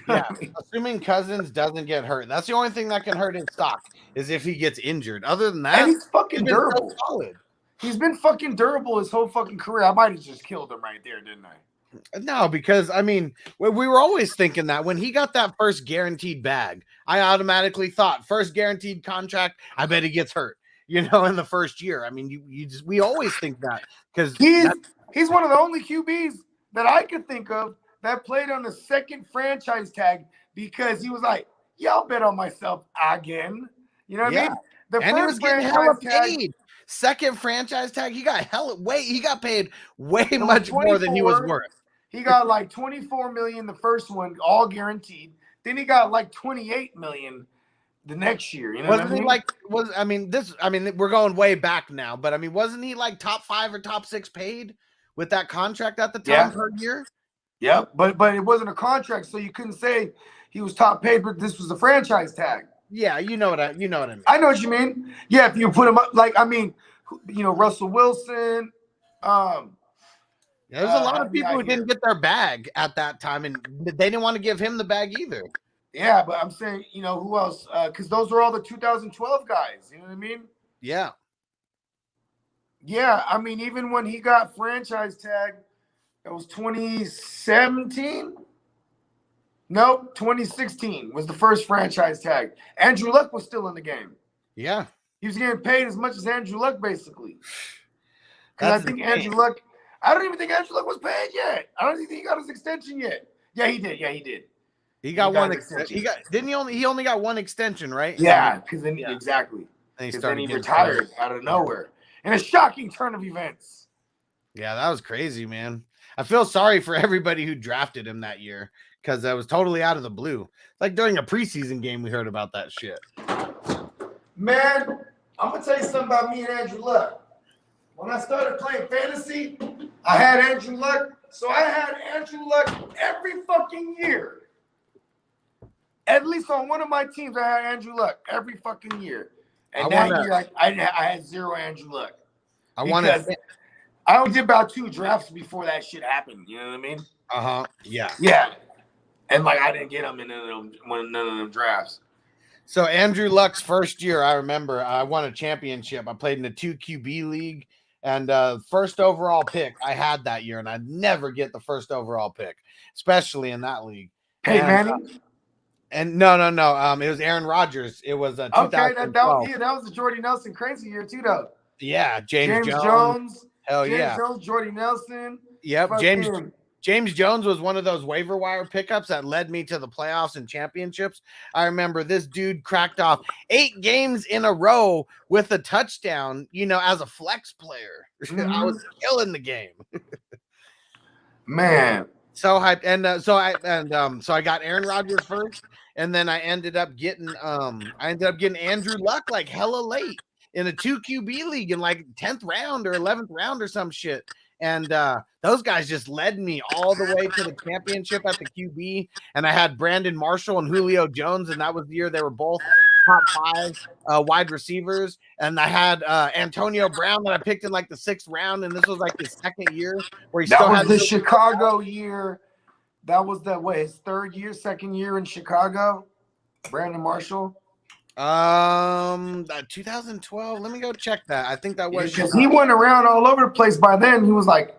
Yeah, assuming Cousins doesn't get hurt. That's the only thing that can hurt his stock is if he gets injured. Other than that, and he's fucking durable. So solid. He's been fucking durable his whole fucking career. I might have just killed him right there, didn't I? No, because we were always thinking that when he got that first guaranteed bag, I automatically thought first guaranteed contract, I bet he gets hurt, in the first year. I mean, we always think that because he's one of the only QBs that I could think of that played on the second franchise tag because he was like, yeah, I'll bet on myself again. You know what I mean? And he was getting hella paid. Second franchise tag, he got paid way much more than he was worth. He got like 24 million the first one, all guaranteed. Then he got like 28 million the next year. You know wasn't he like we're going way back now, but wasn't he like top 5 or top 6 paid with that contract at the time per year? Yeah, but it wasn't a contract, so you couldn't say he was top paid, but this was a franchise tag. Yeah, you know what I mean. I know what you mean. Yeah, if you put him up, Russell Wilson. There's a lot of people who didn't get their bag at that time, and they didn't want to give him the bag either. Yeah, but I'm saying, who else? Because those were all the 2012 guys. You know what I mean? Yeah. Yeah, even when he got franchise tag, that was 2017. Nope, 2016 was the first franchise tag. Andrew Luck was still in the game. Yeah. He was getting paid as much as Andrew Luck, basically. Because I think Andrew Luck, I don't even think Andrew Luck was paid yet. I don't even think he got his extension yet. Yeah, he did. He got one extension. He only got one extension, right? Yeah, because then exactly. And then he retired out of nowhere in a shocking turn of events. Yeah, that was crazy, man. I feel sorry for everybody who drafted him that year because that was totally out of the blue. Like during a preseason game, we heard about that shit. Man, I'm gonna tell you something about me and Andrew Luck. When I started playing fantasy, I had Andrew Luck. So I had Andrew Luck every fucking year. At least on one of my teams, I had Andrew Luck every fucking year. And that year, I had zero Andrew Luck. I only did about 2 drafts before that shit happened. You know what I mean? Yeah. Yeah. And I didn't get him in none of them drafts. So Andrew Luck's first year, I remember I won a championship. I played in a 2 QB league, and first overall pick I had that year, and I'd never get the first overall pick, especially in that league. Hey, Manning. And no. It was Aaron Rodgers. It was 2012. That was the Jordy Nelson crazy year too, though. Yeah, James Jones. Hell James yeah. Jones, Jordy Nelson. Yep, James Jones was one of those waiver wire pickups that led me to the playoffs and championships. I remember this dude cracked off 8 games in a row with a touchdown, as a flex player. Mm-hmm. I was killing the game. Man. So hyped. And so I got Aaron Rodgers first, and then I ended up getting Andrew Luck like hella late in a 2 QB league in like 10th round or 11th round or some shit. And those guys just led me all the way to the championship at the QB. And I had Brandon Marshall and Julio Jones, and that was the year they were both top 5 wide receivers. And I had Antonio Brown that I picked in like the 6th round, and this was like his 2nd year where he still had the Chicago year. That was his 3rd year, 2nd year in Chicago. Brandon Marshall. 2012. Let me go check that. I think that was because he went around all over the place. By then, he was like,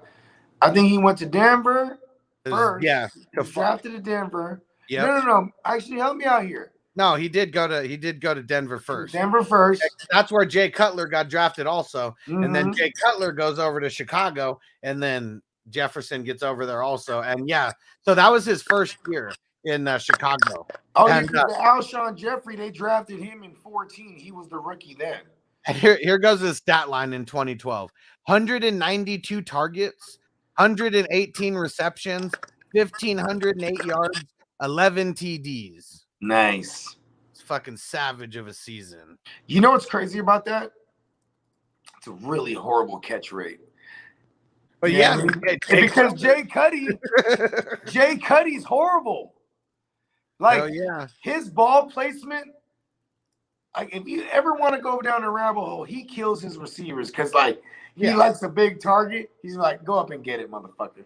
I think he went to Denver first. Yeah, he drafted to Denver. Yeah. No. Actually, help me out here. No, he did go to Denver first. Denver first. That's where Jay Cutler got drafted also. And then Mhm. Jay Cutler goes over to Chicago, and then Jefferson gets over there also. And yeah, so that was his first year in Chicago. Oh, and yeah, Alshon Jeffrey, they drafted him in 2014. He was the rookie then. and here goes his stat line in 2012. 192 targets, 118 receptions, 1,508 yards, 11 TDs. Nice. It's fucking savage of a season. You know what's crazy about that? It's a really horrible catch rate. But Yeah, yeah, I mean, because Jay Cuddy's horrible. Like, oh yeah, his ball placement, like, if you ever want to go down a rabbit hole, he kills his receivers because, like, he likes a big target. He's like, go up and get it, motherfucker.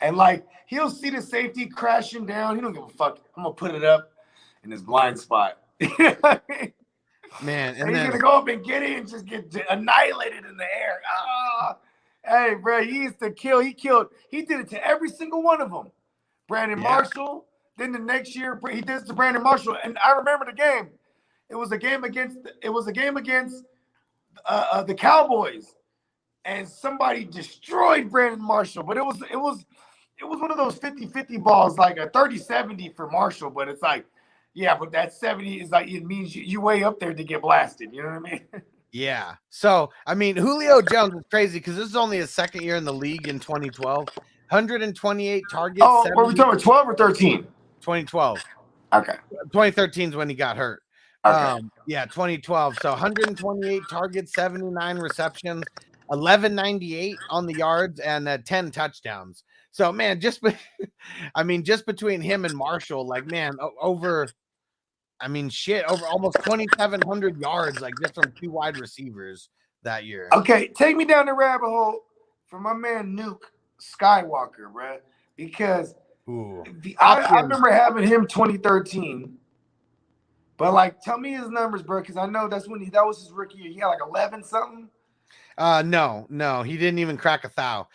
And, like, he'll see the safety crashing down. He don't give a fuck. I'm going to put it up in his blind spot. You know what I mean? man. And And he's then going to go up and get it and just get annihilated in the air. Ah. Hey, bro, he used to kill. He did it to every single one of them. Brandon Marshall. Then the next year, he did it to Brandon Marshall. And I remember the game. It was a game against the Cowboys. And somebody destroyed Brandon Marshall. But it was one of those 50-50 balls, like a 30-70 for Marshall. But it's like, yeah, but that 70 is like, it means you way up there to get blasted. You know what I mean? yeah. So I mean, Julio Jones is crazy because this is only his second year in the league in 2012. 128 targets. Oh, what are we talking about, 12 or 13? 2012. Okay. 2013 is when he got hurt. Okay. Yeah, 2012. So 128 targets, 79 receptions, 1198 on the yards, and 10 touchdowns. So man, just between him and Marshall, like man, over almost 2,700 yards, like just from two wide receivers that year. Okay, take me down the rabbit hole for my man Nuke Skywalker, bro. Because I remember having him 2013. But like, tell me his numbers, bro, because I know that was his rookie year. He had like 11 something. No, he didn't even crack 1,000.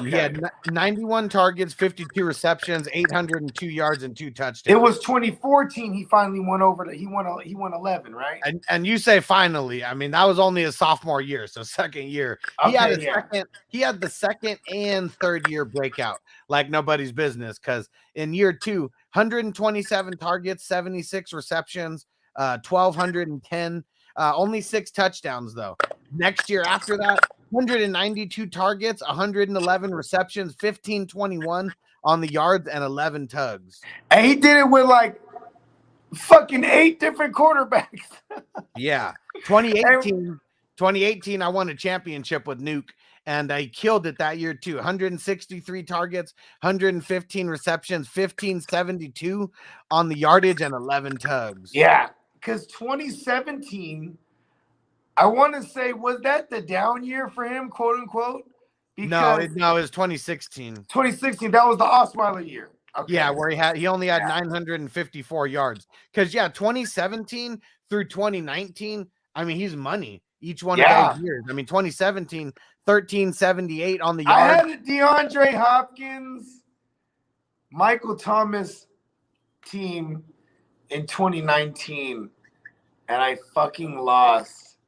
He had 91 targets, 52 receptions, 802 yards, and 2 touchdowns. It was 2014. He finally won over. He won 11, right? And you say finally. I mean, that was only his sophomore year, so second year. He had the second and third year breakout like nobody's business. Because in year 2, 127 targets, 76 receptions, 1,210. Only 6 touchdowns though. Next year after that, 192 targets, 111 receptions, 1521 on the yards, and 11 tugs. And he did it with like fucking 8 different quarterbacks. Yeah. 2018, I won a championship with Nuke, and I killed it that year too. 163 targets, 115 receptions, 1572 on the yardage, and 11 tugs. Yeah. Because 2017, I want to say, was that the down year for him, quote unquote? No, it was 2016. 2016, that was the Osweiler year. Okay. Yeah, where he only had 954 yards. Because 2017 through 2019, I mean, he's money each one of those years. I mean, 2017, 1378 on the yard. I had a DeAndre Hopkins, Michael Thomas team in 2019, and I fucking lost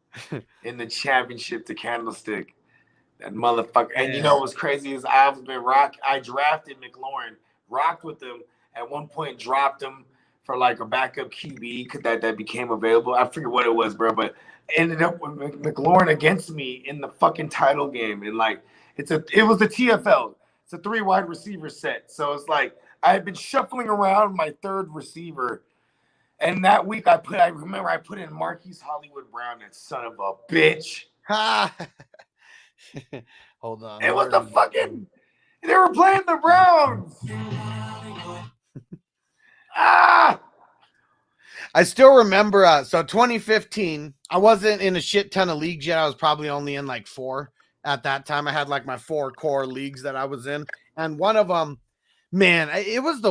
in the championship to Candlestick. That motherfucker. And you know what's crazy is I drafted McLaurin, rocked with him, at one point dropped him for like a backup QB that became available. I forget what it was, bro, but ended up with McLaurin against me in the fucking title game. And like it was the TFL. It's a 3 wide receiver set. So it's like I had been shuffling around my third receiver. And that week I remember I put in Marquise Hollywood Brown, that son of a bitch. Hold on. It was they were playing the Browns. I still remember, so 2015, I wasn't in a shit ton of leagues yet. I was probably only in like 4 at that time. I had like my 4 core leagues that I was in. And one of them, man, it was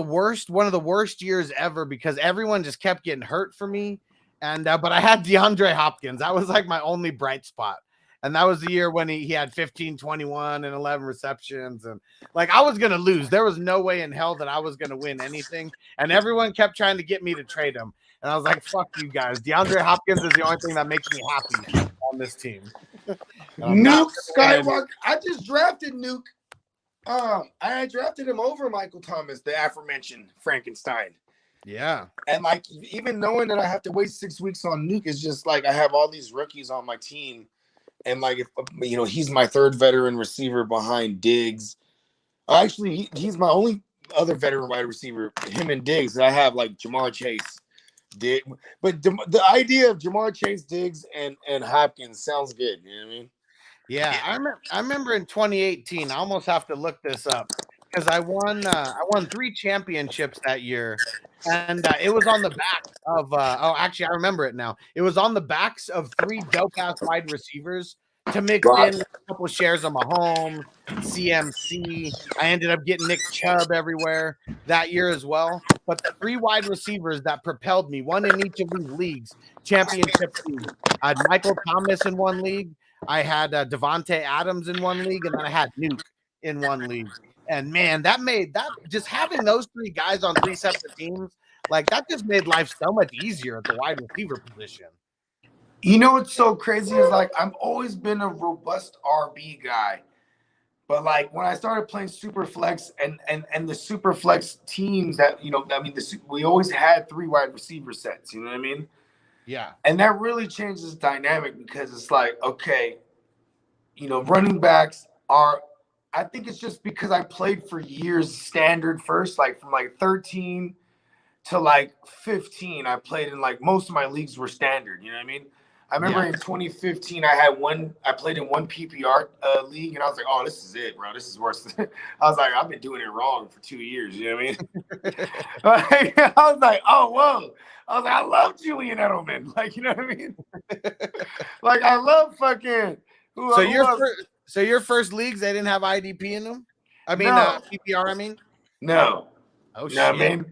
one of the worst years ever because everyone just kept getting hurt for me. And but I had DeAndre Hopkins. That was like my only bright spot. And that was the year when he had 15, 21, and 11 receptions. And like I was going to lose. There was no way in hell that I was going to win anything. And everyone kept trying to get me to trade him. And I was like, fuck you guys. DeAndre Hopkins is the only thing that makes me happy on this team. Nuke Skywalker. I just drafted Nuke. I drafted him over Michael Thomas, the aforementioned Frankenstein. Yeah. And like, even knowing that I have to wait 6 weeks on Nuke is just like, I have all these rookies on my team. And like, if he's my third veteran receiver behind Diggs. Actually, he's my only other veteran wide receiver, him and Diggs. I have like Jamar Chase. But the idea of Jamar Chase, Diggs, and Hopkins sounds good. You know what I mean? Yeah, I remember in 2018. I almost have to look this up because I won 3 championships that year, and it was on the back of. Actually, I remember it now. It was on the backs of 3 dope ass wide receivers to mix in a couple shares of Mahomes, CMC. I ended up getting Nick Chubb everywhere that year as well. But the 3 wide receivers that propelled me, one in each of these leagues, championship leagues. I had Michael Thomas in one league. I had Devontae Adams in one league, and then I had Nuke in one league. And man, that just having those 3 guys on 3 separate teams, like that just made life so much easier at the wide receiver position. You know what's so crazy is like I've always been a robust RB guy, but like when I started playing Superflex and the Superflex teams that we always had 3 wide receiver sets. You know what I mean? Yeah. And that really changes the dynamic because it's like, okay, running backs are. I think it's just because I played for years standard first, like from like 13 to like 15. I played in like most of my leagues were standard. You know what I mean? I remember in 2015, I played in one PPR league, and I was like, oh, this is it, bro. This is worse. I was like, I've been doing it wrong for 2 years. You know what I mean? I was like, oh, whoa. I was like, I love Julian Edelman. Like, you know what I mean? Like, I love fucking. So your first leagues, they didn't have IDP in them? I mean, No. PPR, I mean? No. Oh, shit. You know what I mean?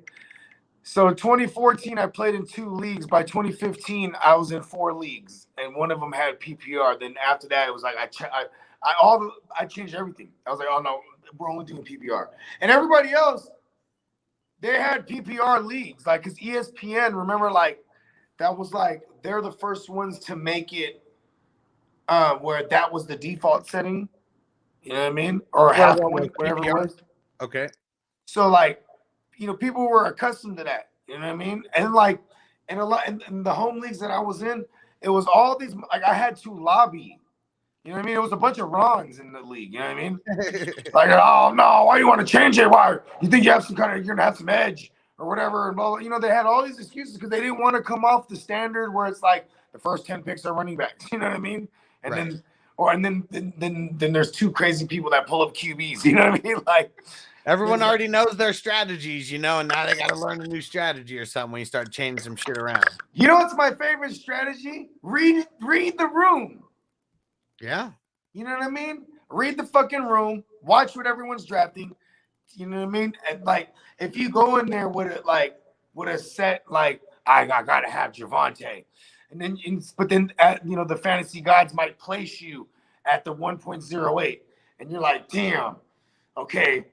So in 2014, I played in 2 leagues. By 2015, I was in 4 leagues, and one of them had PPR. Then after that, it was like I changed everything. I was like, oh no, we're only doing PPR. And everybody else, they had PPR leagues, like because ESPN, remember, like that was like they're the first ones to make it where that was the default setting. You know what I mean? Or half point, whatever it was. Okay. So like, people were accustomed to that. You know what I mean? And like, and in the home leagues that I was in, it was all these. Like I had to lobby. You know what I mean? It was a bunch of Rons in the league. You know what I mean? Like, oh no, why do you want to change it? Why you think you have you're gonna have some edge or whatever? And blah, blah. They had all these excuses because they didn't want to come off the standard where it's like the first 10 picks are running backs. You know what I mean? And then there's 2 crazy people that pull up QBs. You know what I mean? Like. Everyone already knows their strategies, and now they got to learn a new strategy or something when you start changing some shit around. You know what's my favorite strategy? Read the room. Yeah. You know what I mean? Read the fucking room. Watch what everyone's drafting. You know what I mean? And like, if you go in there with a set like I gotta have Javonte, and then the fantasy gods might place you at the 1.08, and you're like, damn, okay.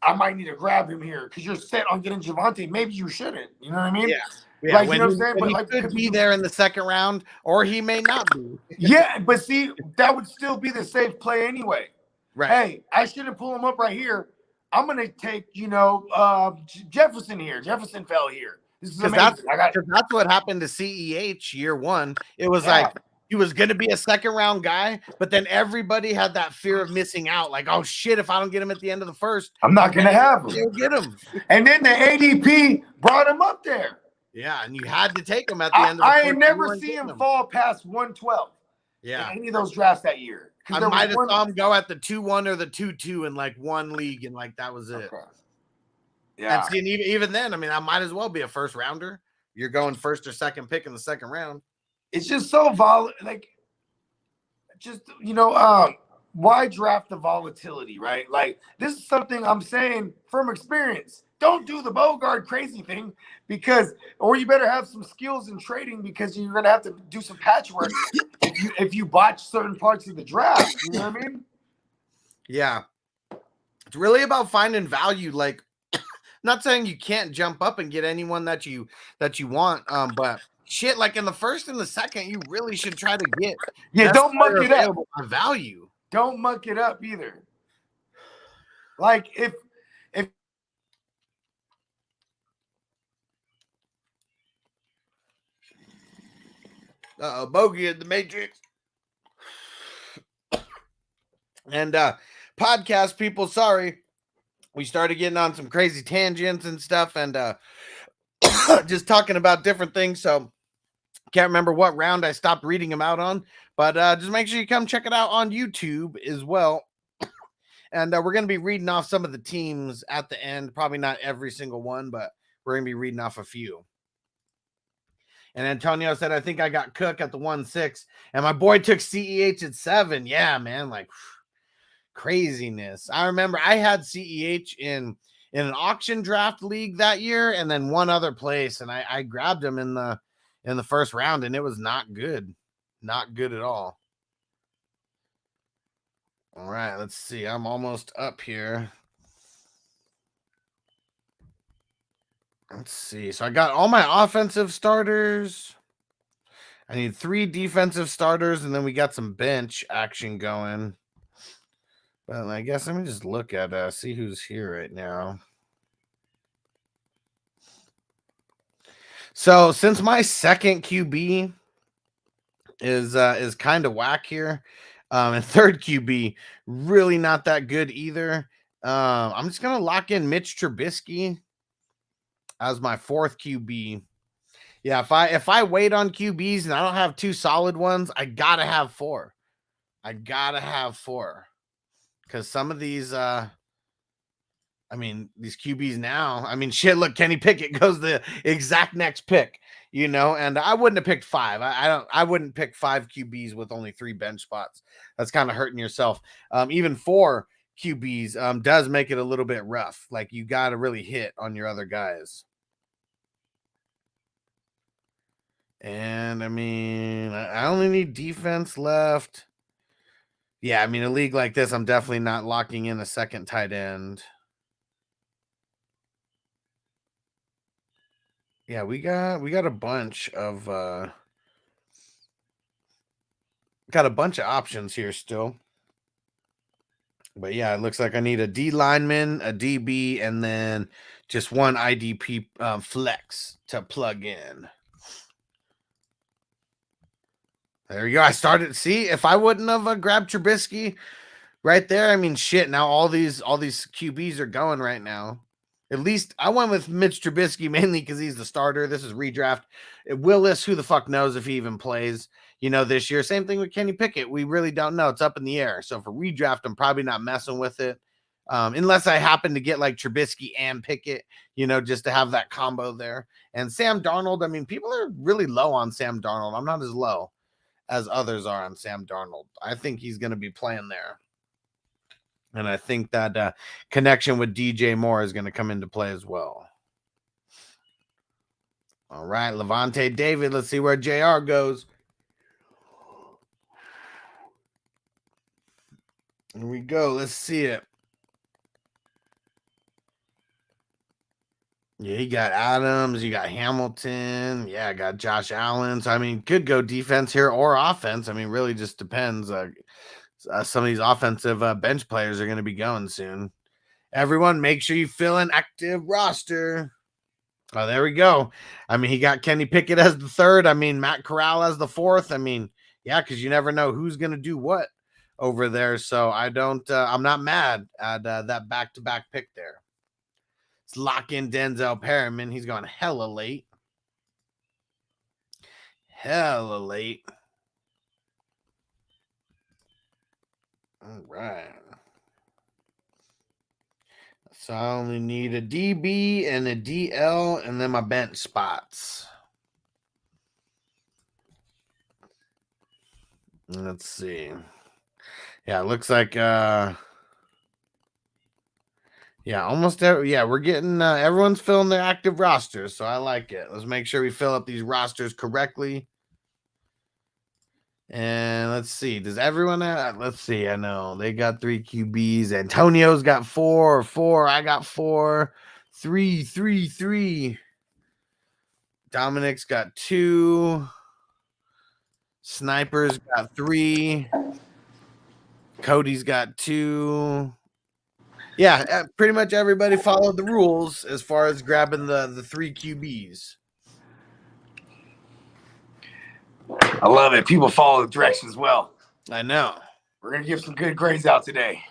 I might need to grab him here because you're set on getting Javonte. Maybe you shouldn't. You know what I mean? Yeah. Like, when you know what I'm saying? But he like, could be there in the second round, or he may not be. Yeah, but see, that would still be the safe play anyway. Right. Hey, I shouldn't pull him up right here. I'm gonna take, Jefferson here. Jefferson fell here. This is amazing. That's what happened to CEH year 1. It was like he was going to be a second round guy, but then everybody had that fear of missing out. Like, oh shit, if I don't get him at the end of the first, I'm not going to have him. You'll get him. And then the ADP brought him up there. Yeah, and you had to take him at the end of the first. I ain't never seen him fall past 112. Yeah. In any of those drafts that year. I might have saw him go at the 2-1 or the 2-2 in like one league, and like that was it. Okay. Yeah. And see, even then, I mean, I might as well be a first rounder. You're going first or second pick in the second round. It's just so why draft the volatility, right? Like, this is something I'm saying from experience. Don't do the Bogard crazy thing or you better have some skills in trading because you're going to have to do some patchwork if you botch certain parts of the draft. You know what I mean? Yeah. It's really about finding value. Like, Not saying you can't jump up and get anyone that you want, but shit, like in the first and the second, you really should try to get Yeah, best don't muck player it up. available by value. Don't muck it up either. Like if Bogey in the Matrix. And podcast people, sorry. We started getting on some crazy tangents and stuff and just talking about different things. So can't remember what round I stopped reading them out on, but just make sure you come check it out on YouTube as well. And we're going to be reading off some of the teams at the end. Probably not every single one, but we're going to be reading off a few. And Antonio said, I think I got Cook at the 1-6. And my boy took CEH at 7. Yeah, man. Like craziness. I remember I had CEH in an auction draft league that year and then one other place. And I grabbed him in the first round and it was not good. Not good at all. All right, let's see. I'm almost up here. Let's see. So I got all my offensive starters. I need 3 defensive starters, and then we got some bench action going. But I guess let me just look at see who's here right now. So since my second QB is kind of whack here, and third QB really not that good either. I'm just gonna lock in Mitch Trubisky as my 4th QB. Yeah, if I wait on QBs and I don't have 2 solid ones, I gotta have 4. I gotta have 4 because some of these, these QBs now. I mean, shit. Look, Kenny Pickett goes the exact next pick, and I wouldn't have picked 5. I wouldn't pick 5 QBs with only 3 bench spots. That's kind of hurting yourself. Even 4 QBs does make it a little bit rough. Like you got to really hit on your other guys. And I only need defense left. Yeah, a league like this, I'm definitely not locking in a second tight end. Yeah, we got a bunch of options here still. But yeah, it looks like I need a D lineman, a DB, and then just one IDP flex to plug in. There you go. I started. See, if I wouldn't have grabbed Trubisky right there, shit. Now all these QBs are going right now. At least I went with Mitch Trubisky mainly because he's the starter. This is redraft. Willis, who the fuck knows if he even plays, this year. Same thing with Kenny Pickett. We really don't know. It's up in the air. So for redraft, I'm probably not messing with it. Unless I happen to get like Trubisky and Pickett, just to have that combo there. And Sam Darnold, people are really low on Sam Darnold. I'm not as low as others are on Sam Darnold. I think he's going to be playing there. And I think that connection with DJ Moore is going to come into play as well. All right, Levante David. Let's see where JR goes. Here we go. Let's see it. Yeah, you got Adams, you got Hamilton, yeah, I got Josh Allen. So could go defense here or offense. Really just depends. Some of these offensive bench players are going to be going soon. Everyone, make sure you fill an active roster. Oh, there we go. He got Kenny Pickett as the 3rd. Matt Corral as the 4th. Yeah, because you never know who's going to do what over there. So I'm not mad at that back-to-back pick there. Let's lock in Denzel Perriman. He's going hella late. Hella late. All right. So I only need a DB and a DL and then my bench spots. Let's see. Yeah, it looks like almost we're getting everyone's filling their active rosters, so I like it. Let's make sure we fill up these rosters correctly. And let's see. Does everyone let's see. I know they got 3 QBs. Antonio's got 4. I got 4. 3. Dominic's got 2. Sniper's got 3. Cody's got 2. Yeah, pretty much everybody followed the rules as far as grabbing the 3 QBs. I love it. People follow the directions well. I know. We're gonna give some good grades out today.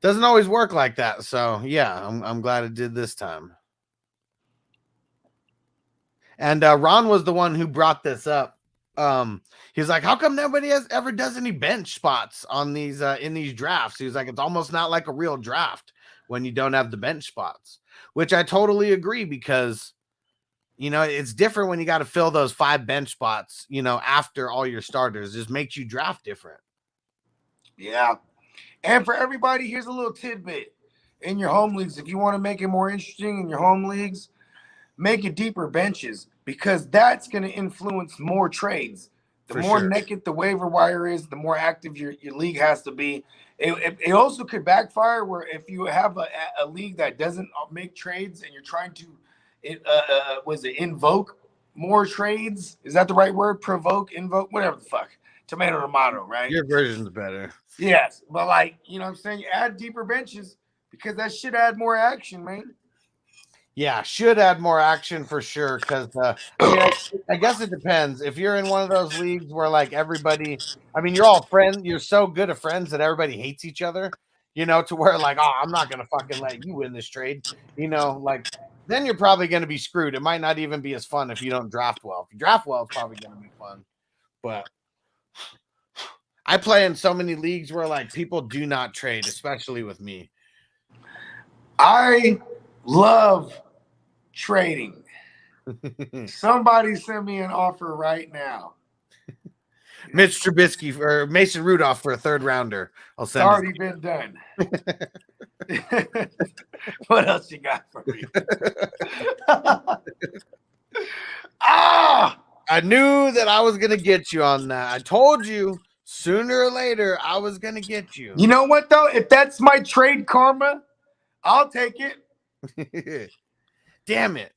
Doesn't always work like that, so yeah, I'm glad it did this time. And Ron was the one who brought this up. He was like, "How come nobody ever does any bench spots on these in these drafts?" He was like, "It's almost not like a real draft when you don't have the bench spots," which I totally agree because it's different when you got to fill those 5 bench spots, after all your starters. It just makes you draft different. Yeah. And for everybody, here's a little tidbit in your home leagues. If you want to make it more interesting in your home leagues, make it deeper benches because that's going to influence more trades. The more naked the waiver wire is, the more active your league has to be. It also could backfire where if you have a league that doesn't make trades and you're trying to invoke more trades? Is that the right word? Provoke, invoke, whatever the fuck. Tomato, right? Your version's better. Yes, but what I'm saying? You add deeper benches because that should add more action, man. Yeah, should add more action for sure. Because I guess it depends. If you're in one of those leagues where everybody, you're all friends, you're so good of friends that everybody hates each other, to where I'm not gonna fucking let you win this trade, then you're probably gonna be screwed. It might not even be as fun if you don't draft well. If you draft well, it's probably gonna be fun. But I play in so many leagues where people do not trade, especially with me. I love trading. Somebody send me an offer right now. Mitch Trubisky or Mason Rudolph for a 3rd rounder. I'll send. It's already been done. What else you got for me? I knew that I was gonna get you on that. I told you sooner or later I was gonna get you. You know what though? If that's my trade karma, I'll take it. Damn it.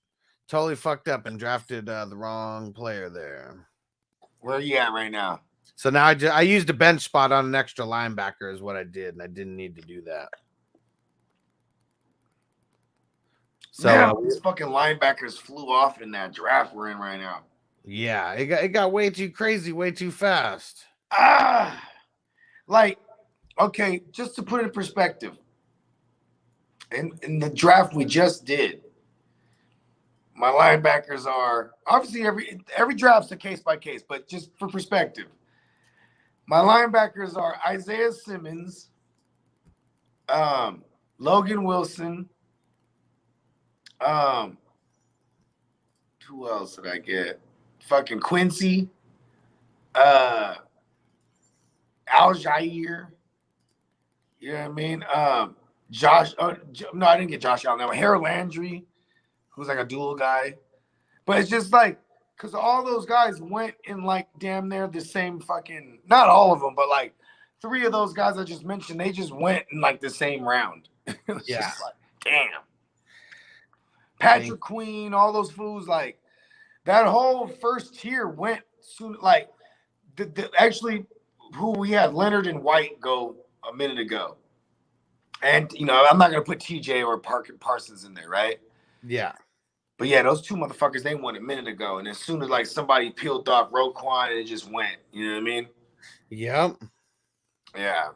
Totally fucked up and drafted the wrong player there. Where are you at right now? So now I used a bench spot on an extra linebacker is what I did, and I didn't need to do that. So these fucking linebackers flew off in that draft we're in right now. Yeah, it got way too crazy, way too fast. Okay, just to put it in perspective, in the draft we just did, my linebackers are obviously every draft's a case by case, but just for perspective, my linebackers are Isaiah Simmons, Logan Wilson. Who else did I get? Fucking Quincy, Al Jair. You know what I mean? Josh. No, I didn't get Josh Allen. No, Harold Landry, who's a dual guy. But it's just because all those guys went in damn near the same fucking. Not all of them, but 3 of those guys I just mentioned, they just went in the same round. Yeah. Damn. Patrick Queen, all those fools, that whole first tier went soon. Actually, who we had Leonard and White go a minute ago, and I'm not gonna put TJ or Parsons in there, right? Yeah, but yeah, those 2 motherfuckers they went a minute ago, and as soon as somebody peeled off Roquan, it just went. You know what I mean? Yep. Yeah.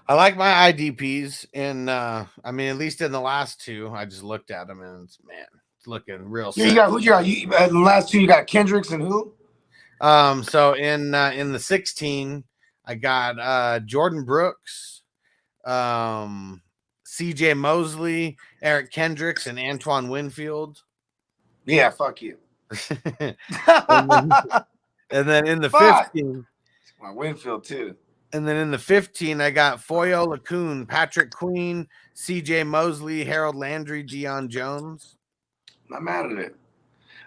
I like my IDPs at least in the last 2, I just looked at them and it's looking real. Yeah, you got who you got? The last 2 you got Kendricks and who? So in the 16, I got Jordan Brooks, CJ Mosley, Eric Kendricks, and Antoine Winfield. Yeah, fuck you. and then in the 15, my Winfield too. And then in the 15, I got Foyo LaCoon, Patrick Queen, CJ Mosley, Harold Landry, Deion Jones. Not mad at it.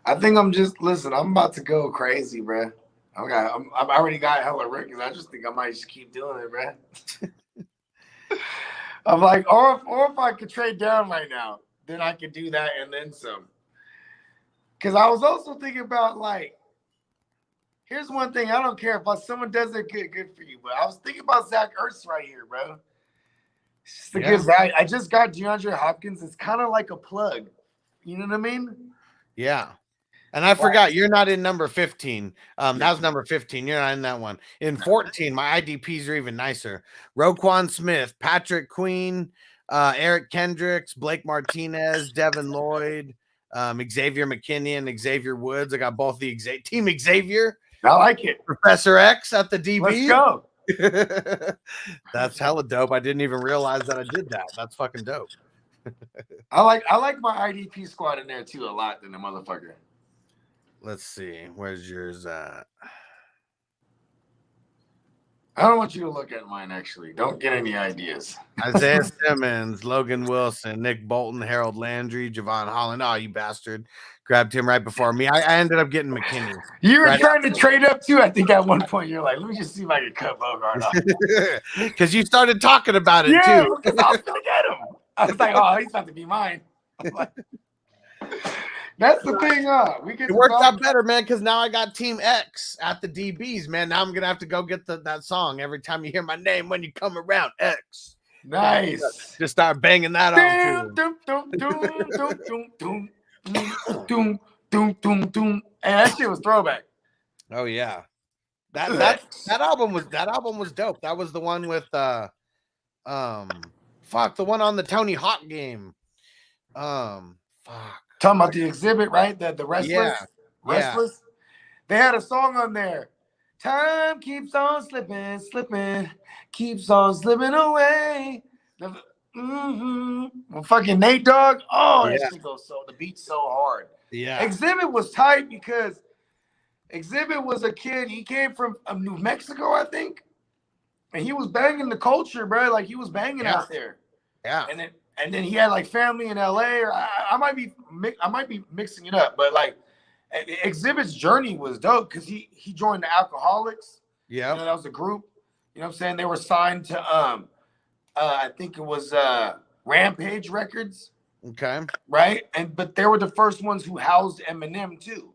I think I'm about to go crazy, bro. I've already got hella rookies. I just think I might just keep doing it, bro. I'm or if I could trade down right now. then I could do that and then some. Because I was also thinking about, like, here's one thing. I don't care if someone does it, good for you. But I was thinking about Zach Ertz right here, bro. Just because I just got DeAndre Hopkins. It's kind of like a plug. You know what I mean? Yeah. And I forgot, you're not in number 15. That was number 15. You're not in that one. In 14, my IDPs are even nicer. Roquan Smith, Patrick Queen, Eric Kendricks, Blake Martinez, Devin Lloyd, Xavier McKinney, Xavier Woods. I got both the Team Xavier. I like it. Professor X at the DB. Let's go. That's hella dope. I didn't even realize that I did that. That's fucking dope. I like my IDP squad in there too a lot than the motherfucker. Let's see. Where's yours at? I don't want you to look at mine, actually. Don't get any ideas. Isaiah Simmons, Logan Wilson, Nick Bolton, Harold Landry, Javon Holland. Oh, you bastard. Grabbed him right before me. I ended up getting McKinney. You were trying to trade up too, I think, at one point. You're like, let me just see if I can cut Bogart off. Because you started talking about it too. Because I was going to get him. I was like, oh, he's about to be mine. That's the thing, it worked out better, man, because now I got Team X at the DBs, man. Now I'm gonna have to go get that song every time you hear my name when you come around. X. Nice. Just start banging that on. And that shit was throwback. Oh yeah. That album was dope. That was the one with the one on the Tony Hawk game. Talking about the exhibit, right? The Restless. Yeah. Restless. They had a song on there. Time keeps on slipping, keeps on slipping away. Well, fucking Nate Dogg. Oh, that shit goes the beat's so hard. Yeah. Exhibit was tight because Exhibit was a kid. He came from New Mexico, I think. And he was banging the culture, bro. Like he was banging out there. Yeah. And then he had like family in LA, or I might be mixing it up, but like Exhibit's journey was dope because he joined the Alcoholics. Yeah, that was a group. You know what I'm saying? They were signed to I think it was Rampage Records. Okay. Right, but they were the first ones who housed Eminem too.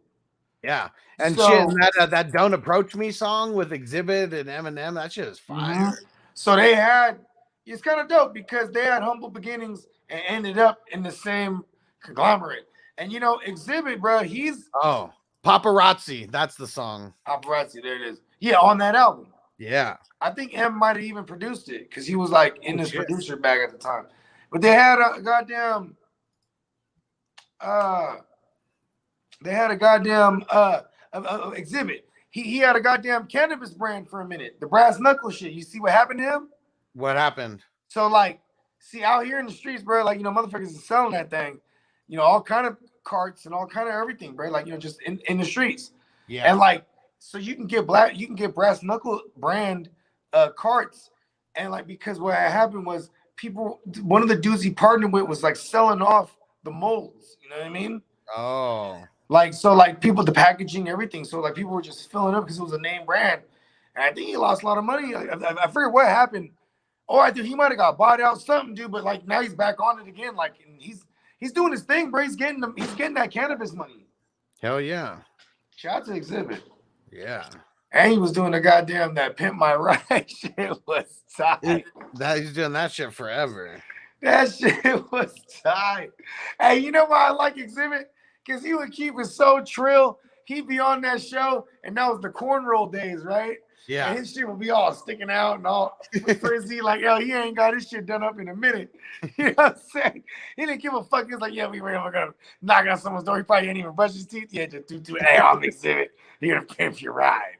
Yeah, and that "Don't Approach Me" song with Exhibit and Eminem, that shit is fire. Mm-hmm. So they had. It's kind of dope because they had humble beginnings and ended up in the same conglomerate. And you know, Exhibit, bro, he's Paparazzi. That's the song. Paparazzi. There it is. Yeah, on that album. Yeah, I think M might have even produced it because he was like in his producer bag at the time. But they had a goddamn. Exhibit. He had a goddamn cannabis brand for a minute. The brass knuckle shit. You see what happened to him? What happened? So, like, see, out here in the streets, bro, like, you know, motherfuckers is selling that thing, you know, all kind of carts and all kind of everything, bro, like, you know, just in the streets. Yeah. And, like, so you can get brass knuckle brand carts. And, like, because what happened was one of the dudes he partnered with was, like, selling off the molds. You know what I mean? Oh. Like, so, like, the packaging, everything. So, like, people were just filling up because it was a name brand. And I think he lost a lot of money. I forget what happened. Oh, I think he might have got bought out, something, dude. But like now he's back on it again. Like and he's doing his thing, bro. He's getting that cannabis money. Hell yeah! Shout out to Exhibit. Yeah. And he was doing that Pimp My Ride shit was tight. He's doing that shit forever. That shit was tight. Hey, you know why I like Exhibit? Because he would keep it so trill. He'd be on that show, and that was the cornroll days, right? Yeah. And his shit would be all sticking out and all frizzy, like, yo, he ain't got his shit done up in a minute. You know what I'm saying? He didn't give a fuck. He was like, yeah, we're gonna knock on someone's door. He probably ain't even brush his teeth. Yeah, just do hey, I'm Exhibit. You're gonna pimp your ride.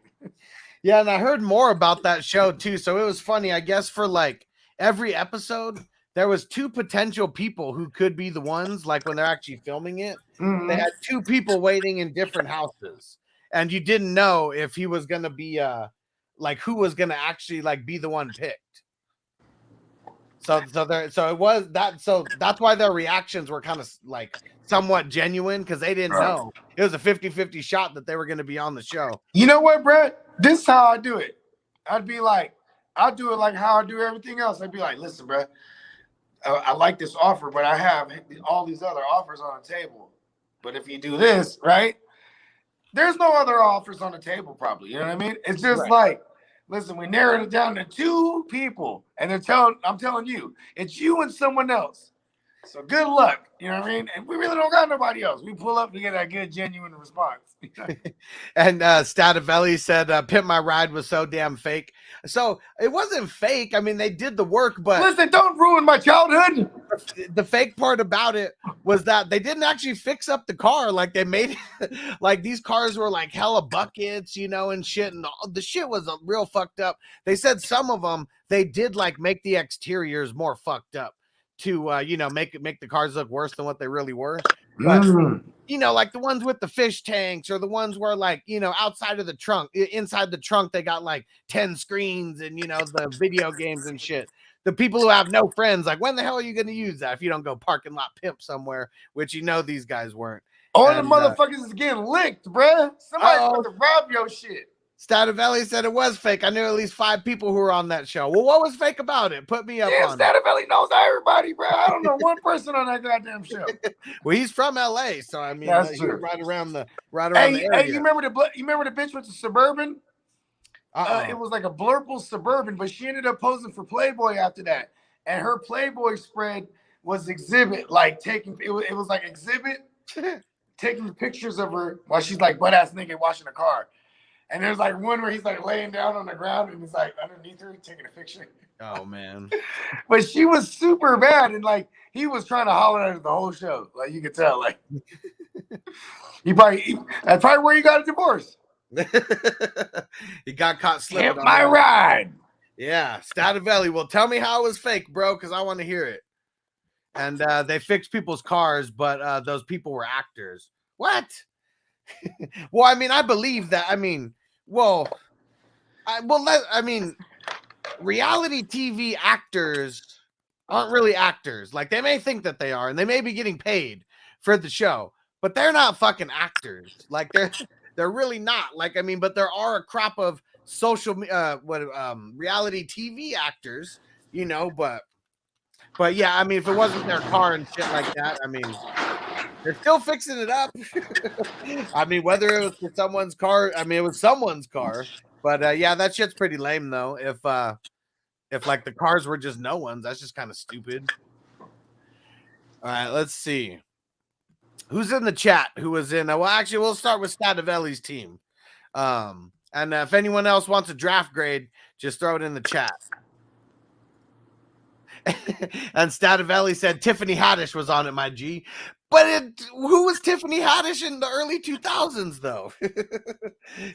Yeah, and I heard more about that show too. So it was funny. I guess for like every episode, there was two potential people who could be the ones, like when they're actually filming it. Mm-hmm. They had two people waiting in different houses. And you didn't know if he was gonna be like who was gonna actually like be the one picked. So that's why their reactions were kind of like somewhat genuine because they didn't know. It was a 50-50 shot that they were gonna be on the show. You know what, Brett? This is how I do it. I'll do it like how I do everything else. I'd be like, listen, Brett, I like this offer, but I have all these other offers on the table. But if you do this, right, there's no other offers on the table, probably. You know what I mean? It's just like, listen, we narrowed it down to 2 people, and I'm telling you, it's you and someone else. So good luck. You know what I mean? And we really don't got nobody else. We pull up to get that good, genuine response. And Stativelli said, Pimp My Ride was so damn fake. So it wasn't fake. I mean, they did the work, but listen, don't ruin my childhood. The fake part about it was that they didn't actually fix up the car. Like they made it, like these cars were like hella buckets, you know, and shit. And the shit was real fucked up. They said some of them, they did like make the exteriors more fucked up to, you know, make the cars look worse than what they really were. But, you know, like the ones with the fish tanks or the ones where like, you know, outside of the trunk, inside the trunk, they got like 10 screens and, you know, the video games and shit. The people who have no friends, like, when the hell are you going to use that if you don't go parking lot pimp somewhere, which, you know, these guys weren't. All the motherfuckers is getting licked, bruh. Somebody's about to rob your shit. Stativelli said it was fake. I knew at least 5 people who were on that show. Well, what was fake about it? Put me up on Stativelli knows everybody, bro. I don't know one person on that goddamn show. Well, he's from LA, so I mean, that's he's true. right around the area. Hey, you remember the bitch with the Suburban? It was like a blurple Suburban, but she ended up posing for Playboy after that. And her Playboy spread was Exhibit, like taking it was like Exhibit taking pictures of her while she's like butt ass naked washing a car. And there's like one where he's like laying down on the ground and he's like underneath her taking a picture. Oh man. But she was super bad, and like he was trying to holler at her the whole show. Like you could tell, like that's probably where he got a divorce. He got caught slipping. Pimp My Ride. Yeah, Stativelli. Well, tell me how it was fake, bro, because I want to hear it. And they fixed people's cars, but those people were actors. What? Well, I mean, I believe that. I mean, reality TV actors aren't really actors. Like, they may think that they are, and they may be getting paid for the show, but they're not fucking actors. Like, they're really not. Like, I mean, but there are a crop of reality TV actors, you know, but yeah, I mean, if it wasn't their car and shit like that, I mean, they're still fixing it up. I mean, whether it was for someone's car, I mean, it was someone's car, but yeah, that shit's pretty lame though. If like the cars were just no one's, that's just kind of stupid. All right, let's see. Who's in the chat? Who was in? Well, actually, we'll start with Stativelli's team. And if anyone else wants a draft grade, just throw it in the chat. And Stativelli said Tiffany Haddish was on it, my G. But who was Tiffany Haddish in the early 2000s, though?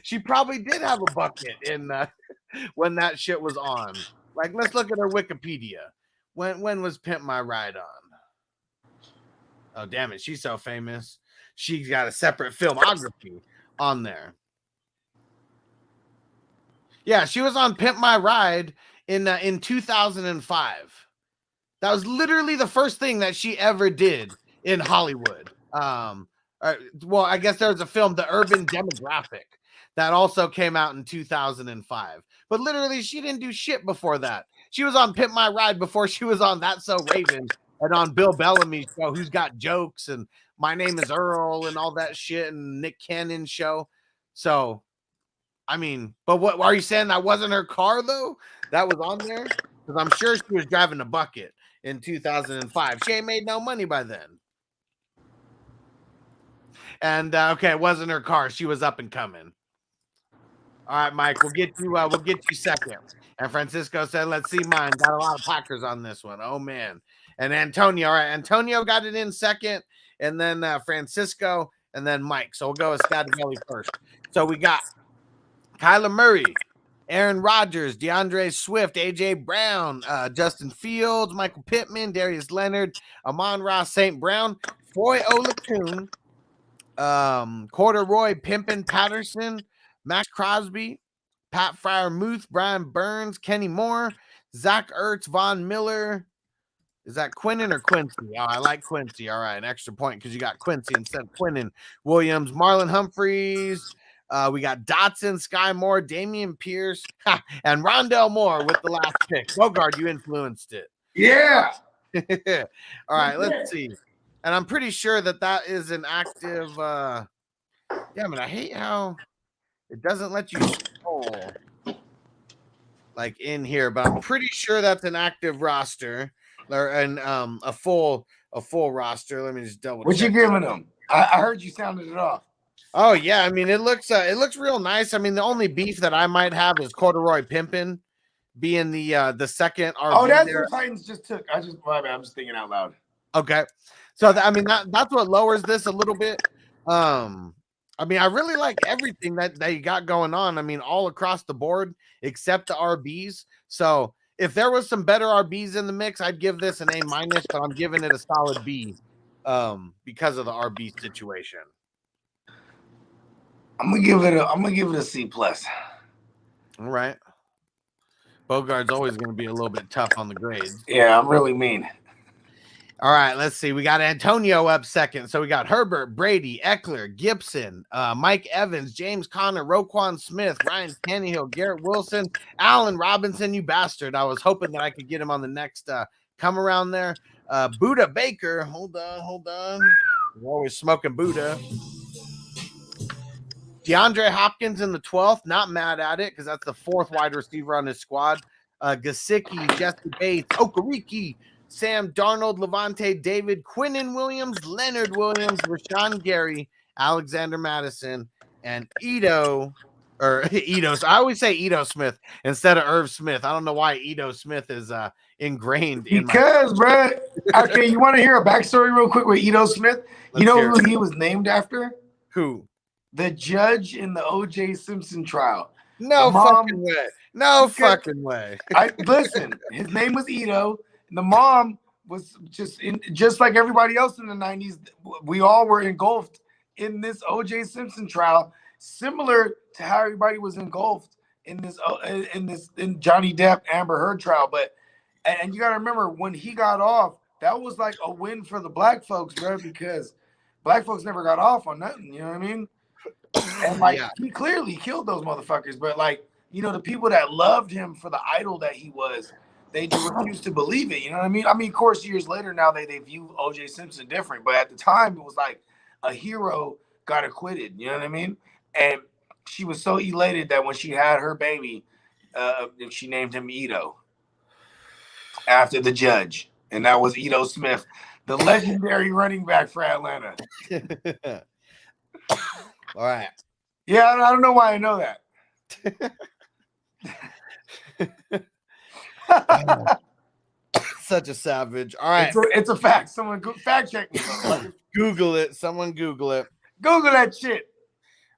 She probably did have a bucket in when that shit was on. Like, let's look at her Wikipedia. When was Pimp My Ride on? Oh, damn it. She's so famous. She's got a separate filmography on there. Yeah, she was on Pimp My Ride in 2005. That was literally the first thing that she ever did in Hollywood. Well, I guess there was a film, The Urban Demographic, that also came out in 2005. But literally, she didn't do shit before that. She was on Pimp My Ride before she was on That's So Raven and on Bill Bellamy's show, Who's Got Jokes, and My Name is Earl and all that shit, and Nick Cannon's show. So, I mean, but what are you saying? That wasn't her car, though? That was on there? Because I'm sure she was driving a bucket in 2005. She ain't made no money by then. And okay, it wasn't her car. She was up and coming. All right, Mike, we'll get you second. And Francisco said, let's see mine. Got a lot of Packers on this one. Oh man. And Antonio, all right, Antonio got it in second, and then Francisco, and then Mike. So we'll go with Stativelli first. So we got Kyler Murray, Aaron Rodgers, DeAndre Swift, AJ Brown, Justin Fields, Michael Pittman, Darius Leonard, Amon-Ra St. Brown, Foy Olakun, Corduroy Pimpin Patterson, Max Crosby, Pat Freiermuth, Brian Burns, Kenny Moore, Zach Ertz, Von Miller. Is that Quinnen or Quincy? Oh, I like Quincy. All right, an extra point because you got Quincy instead of Quinnen. Williams, Marlon Humphreys. We got Dotson, Sky Moore, Damian Pierce, and Rondell Moore with the last pick. Bogard, you influenced it. Yeah. All right, let's see. And I'm pretty sure that is an active. Yeah, I mean, I hate how it doesn't let you scroll like in here, but I'm pretty sure that's an active roster or a full roster. Let me just double What you check. giving them? I heard you sounded it off. Oh yeah, I mean it looks real nice. I mean the only beef that I might have is Corduroy Pimpin being the second RB. Oh, that's there. what Titans just took. I'm just thinking out loud. Okay, so I mean that's what lowers this a little bit. I mean I really like everything that you got going on. I mean all across the board except the RBs. So if there was some better RBs in the mix, I'd give this an A-, but I'm giving it a solid B, because of the RB situation. I'm gonna give it a C plus. All right. Bogart's always going to be a little bit tough on the grades. Yeah, I'm really mean. All right, let's see. We got Antonio up second. So we got Herbert, Brady, Eckler, Gibson, Mike Evans, James Conner, Roquan Smith, Ryan Tannehill, Garrett Wilson, Allen Robinson, you bastard. I was hoping that I could get him on the next come around there. Buddha Baker. Hold on. We're always smoking Buddha. DeAndre Hopkins in the 12th, not mad at it because that's the 4th wide receiver on his squad. Gesicki, Jesse Bates, Okereke, Sam Darnold, Levante David, Quinnen Williams, Leonard Williams, Rashawn Gary, Alexander Madison, and Ito. So I always say Ito Smith instead of Irv Smith. I don't know why Ito Smith is ingrained in bro. Okay, you want to hear a backstory real quick with Ito Smith? You know who he was named after? Who? The judge in the O.J. Simpson trial. No fucking way. No fucking way. Listen, his name was Ito. And the mom was just like everybody else in the 90s. We all were engulfed in this O.J. Simpson trial, similar to how everybody was engulfed in Johnny Depp Amber Heard trial. And you got to remember when he got off, that was like a win for the black folks, bro, because black folks never got off on nothing. You know what I mean? And he clearly killed those motherfuckers, but the people that loved him for the idol that he was, they refused to believe it. You know what I mean? I mean, of course, years later now they view O.J. Simpson different, but at the time it was like a hero got acquitted. You know what I mean? And she was so elated that when she had her baby, she named him Ito after the judge, and that was Ito Smith, the legendary running back for Atlanta. All right. Yeah, I don't know why I know that. Such a savage. All right. It's a fact. Someone fact check me. Google it. Someone Google it. Google that shit.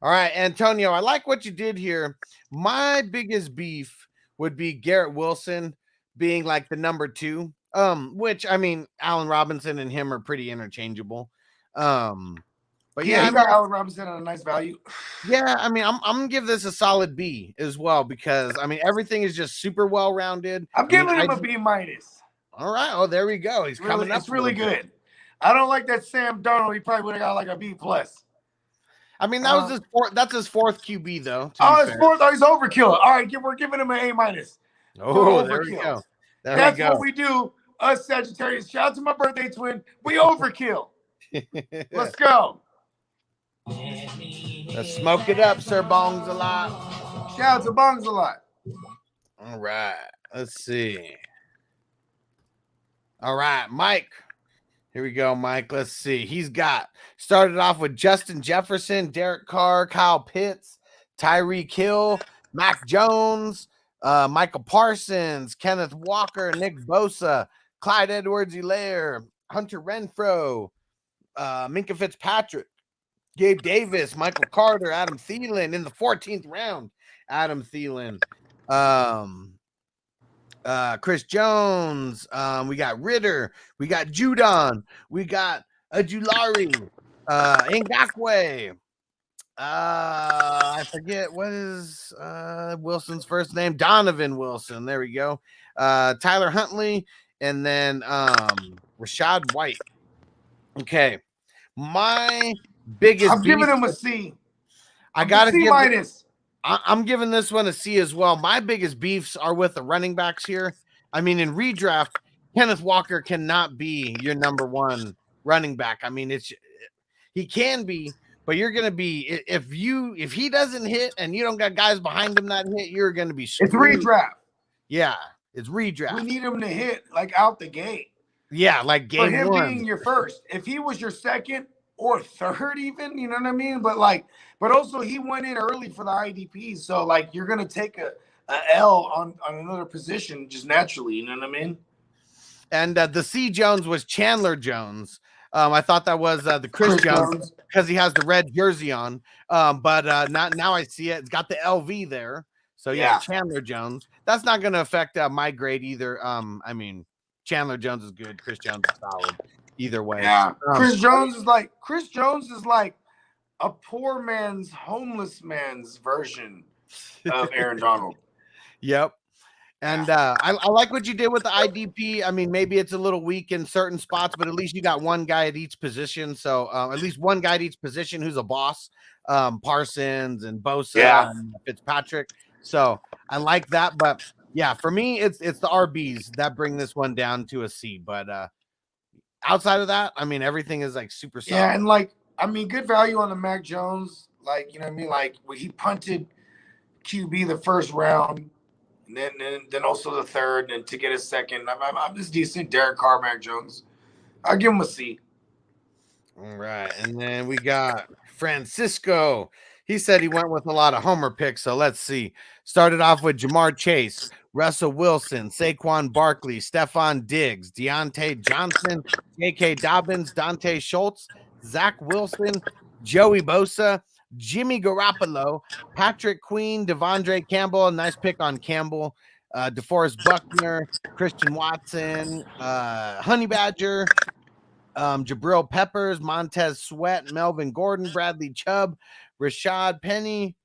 All right, Antonio, I like what you did here. My biggest beef would be Garrett Wilson being like the number 2. Which I mean, Allen Robinson and him are pretty interchangeable. But yeah, he got Allen Robinson at a nice value. Yeah, I mean, I'm gonna give this a solid B as well because I mean everything is just super well rounded. I'm giving him a B minus. All right, oh there we go. He's coming up. It's really good. I don't like that Sam Darnold. He probably would have got like a B plus. I mean, that was his that's his 4th QB though. His 4th. Oh, he's overkill. All right, we're giving him an A minus. Oh, there we go. That's what we do. Us Sagittarius. Shout out to my birthday twin. We overkill. Let's go. Let's smoke it up, Sir Bongs a lot. Shout out to Bongs a lot. All right, let's see. All right, Mike. Here we go, Mike. Let's see. He's started off with Justin Jefferson, Derek Carr, Kyle Pitts, Tyreek Hill, Mac Jones, Michael Parsons, Kenneth Walker, Nick Bosa, Clyde Edwards-Helaire, Hunter Renfrow, Minkah Fitzpatrick, Gabe Davis, Michael Carter, Adam Thielen in the 14th round. Adam Thielen, Chris Jones. We got Ritter. We got Judon. We got Ajulari, Ngakwe. I forget what is Wilson's first name. Donovan Wilson. There we go. Tyler Huntley, and then Rashad White. Okay, my biggest. I'm giving him a C. I gotta C give minus. I'm giving this one a C as well. My biggest beefs are with the running backs here. I mean, in redraft, Kenneth Walker cannot be your number one running back. I mean, he can be, but you're gonna be if he doesn't hit and you don't got guys behind him that hit, you're gonna be screwed. It's redraft. Yeah, it's redraft. We need him to hit like out the gate. Yeah, like game for him one. being your first. If he was your second or third, even, you know what I mean? But also he went in early for the IDP, so like you're gonna take a L on another position just naturally, you know what I mean? And the C Jones was Chandler Jones. I thought that was the Chris Jones because he has the red jersey on. But not now I see it. It's got the LV there. So yeah, Chandler Jones. That's not going to affect my grade either. I mean, Chandler Jones is good. Chris Jones is solid. Either way. Yeah. Chris Jones is like a poor man's, homeless man's version of Aaron Donald. Yep. And I like what you did with the IDP. I mean, maybe it's a little weak in certain spots, but at least you got one guy at each position. So at least one guy at each position who's a boss. Parsons and Bosa and Fitzpatrick. So I like that. But yeah, for me, it's the RBs that bring this one down to a C. But outside of that, I mean, everything is like super solid. Yeah, and like, I mean, good value on the Mac Jones. Like, you know what I mean? Like when he punted QB the first round. And then also the third, and to get a second, I'm just decent. Derek Carr, Mac Jones, I'll give him a C. All right, and then we got Francisco. He said he went with a lot of homer picks, so let's see. Started off with Jamar Chase, Russell Wilson, Saquon Barkley, Stephon Diggs, Deontay Johnson, J.K. Dobbins, Dante Schultz, Zach Wilson, Joey Bosa, Jimmy Garoppolo, Patrick Queen, Devondre Campbell, a nice pick on Campbell, DeForest Buckner, Christian Watson, Honey Badger, Jabril Peppers, Montez Sweat, Melvin Gordon, Bradley Chubb, Rashad Penny,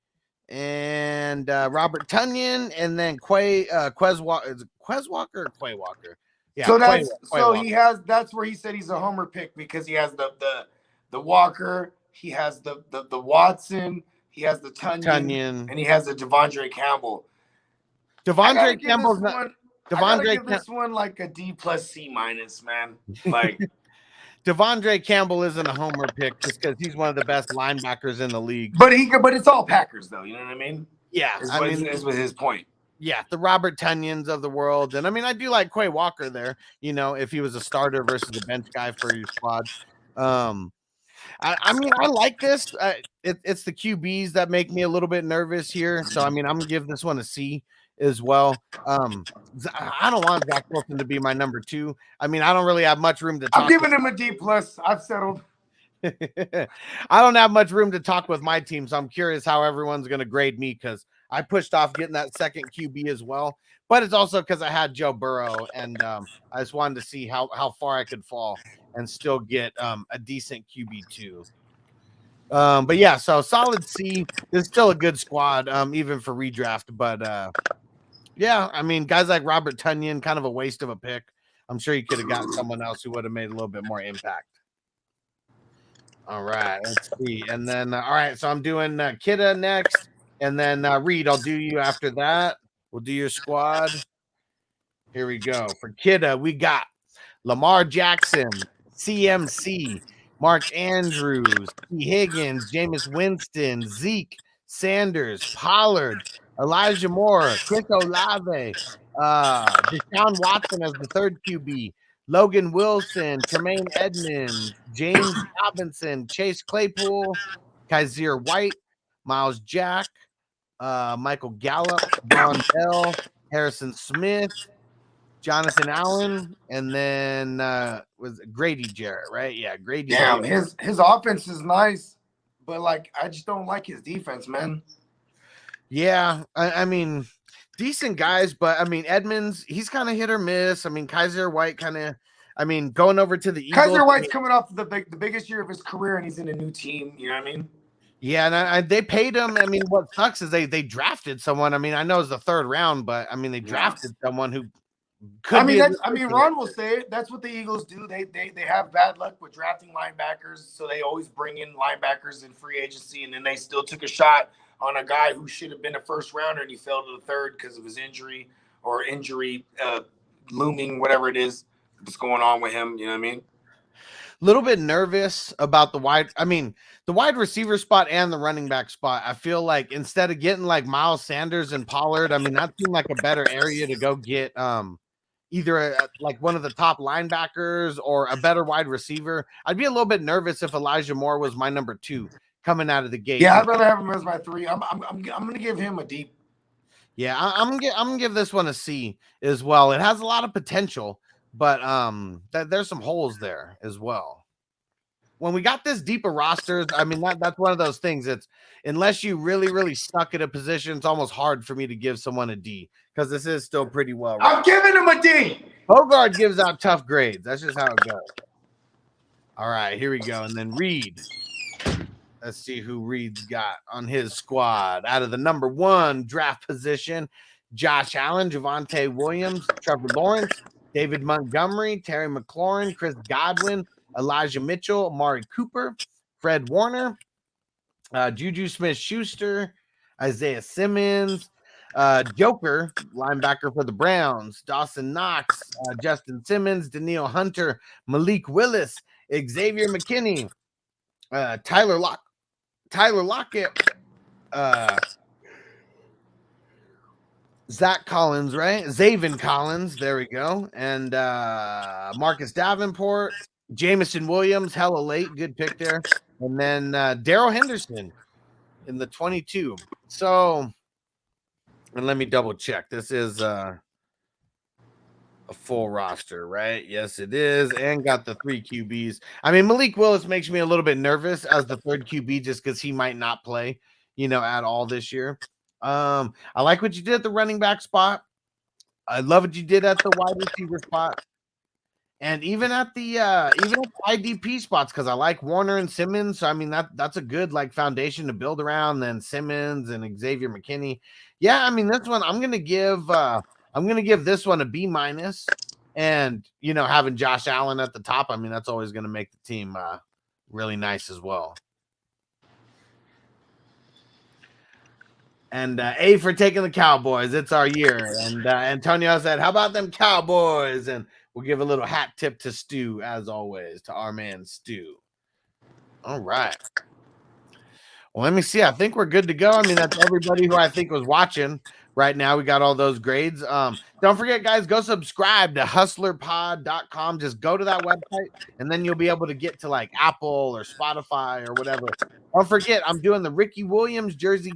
and Robert Tonyan, and then Quez Walker. Is it Quez Walker or Quay Walker? Yeah. So Walker. that's where he said he's a homer pick because he has the Walker. He has the Watson, he has the Tonyan, and he has the Devondre Campbell. Devondre Campbell's not. Devondre give this one like a D plus C minus, man. Like Devondre Campbell isn't a homer pick just because he's one of the best linebackers in the league. But it's all Packers though. You know what I mean? Yeah, is with his point. Yeah, the Robert Tunyans of the world, and I mean I do like Quay Walker there. You know, if he was a starter versus a bench guy for your squad. I mean, I like this. It's the QBs that make me a little bit nervous here. So, I mean, I'm going to give this one a C as well. I don't want Zach Wilson to be my number 2. I mean, I don't really have much room to talk. I'm giving him a D plus. I've settled. I don't have much room to talk with my team, so I'm curious how everyone's going to grade me because I pushed off getting that second QB as well. But it's also because I had Joe Burrow, and I just wanted to see how far I could fall and still get a decent QB2. But yeah, so solid C. It's still a good squad, even for redraft. But yeah, I mean, guys like Robert Tonyan, kind of a waste of a pick. I'm sure you could have gotten someone else who would have made a little bit more impact. All right, let's see. And then, all right, so I'm doing Kidda next. And then Reed, I'll do you after that. We'll do your squad. Here we go. For Kidda, we got Lamar Jackson, CMC, Mark Andrews, T. Higgins, Jameis Winston, Zeke, Sanders, Pollard, Elijah Moore, Chris Olave, Deshaun Watson as the third QB, Logan Wilson, Tremaine Edmonds, James Robinson, Chase Claypool, Kaiser White, Miles Jack, Michael Gallup, Von Bell, Harrison Smith, Jonathan Allen, and then was Grady Jarrett, right? Yeah, Grady. Damn, Jarrett. his offense is nice, but like I just don't like his defense, man. Yeah, I mean, decent guys, but I mean Edmonds, he's kind of hit or miss. I mean Kaiser White kind of. I mean, going over to the Eagles. Kaiser White's coming off the biggest year of his career, and he's in a new team. You know what I mean? Yeah, and they paid him. I mean, what sucks is they drafted someone. I mean, I know it's the third round, but I mean, they drafted someone who. Ron will say it. That's what the Eagles do. They have bad luck with drafting linebackers, so they always bring in linebackers in free agency, and then they still took a shot on a guy who should have been a first rounder, and he fell to the third because of his injury looming, whatever it is. what's going on with him. You know what I mean? Little bit nervous about the wide receiver spot and the running back spot. I feel like instead of getting like Miles Sanders and Pollard, I mean, that seemed like a better area to go get either like one of the top linebackers or a better wide receiver. I'd be a little bit nervous if Elijah Moore was my number 2 coming out of the gate. Yeah, I'd rather have him as my 3. I'm gonna give him a D. Yeah, I'm gonna give this one a C as well. It has a lot of potential, but there's some holes there as well. When we got this deeper rosters, I mean that's one of those things. It's unless you really suck at a position, it's almost hard for me to give someone a D because this is still pretty well. I'm giving him a D. Bogard gives out tough grades. That's just how it goes. All right, here we go, and then Reed. Let's see who Reed's got on his squad. Out of the number 1 draft position, Josh Allen, Javonte Williams, Trevor Lawrence, David Montgomery, Terry McLaurin, Chris Godwin, Elijah Mitchell, Amari Cooper, Fred Warner, Juju Smith-Schuster, Isaiah Simmons, Joker, linebacker for the Browns, Dawson Knox, Justin Simmons, Daniil Hunter, Malik Willis, Xavier McKinney, Tyler Lockett, Zach Collins, right? Zaven Collins, there we go. And Marcus Davenport, Jamison Williams, hella late, good pick there. And then Darrell Henderson in the 22. So, and let me double check. This is a full roster, right? Yes, it is. And got the 3 QBs. I mean, Malik Willis makes me a little bit nervous as the 3rd QB just because he might not play, at all this year. I like what you did at the running back spot. I love what you did at the wide receiver spot. And even at the IDP spots, because I like Warner and Simmons. So I mean that's a good like foundation to build around. Then Simmons and Xavier McKinney. Yeah, I mean this one I'm gonna give this one a B-. And having Josh Allen at the top, I mean that's always gonna make the team really nice as well. And A for taking the Cowboys. It's our year. And Antonio said, how about them Cowboys? And we'll give a little hat tip to Stu, as always, to our man Stu. All right. Well, let me see. I think we're good to go. I mean, that's everybody who I think was watching right now. We got all those grades. Don't forget, guys, go subscribe to hustlerpod.com. Just go to that website, and then you'll be able to get to like Apple or Spotify or whatever. Don't forget, I'm doing the Ricky Williams jersey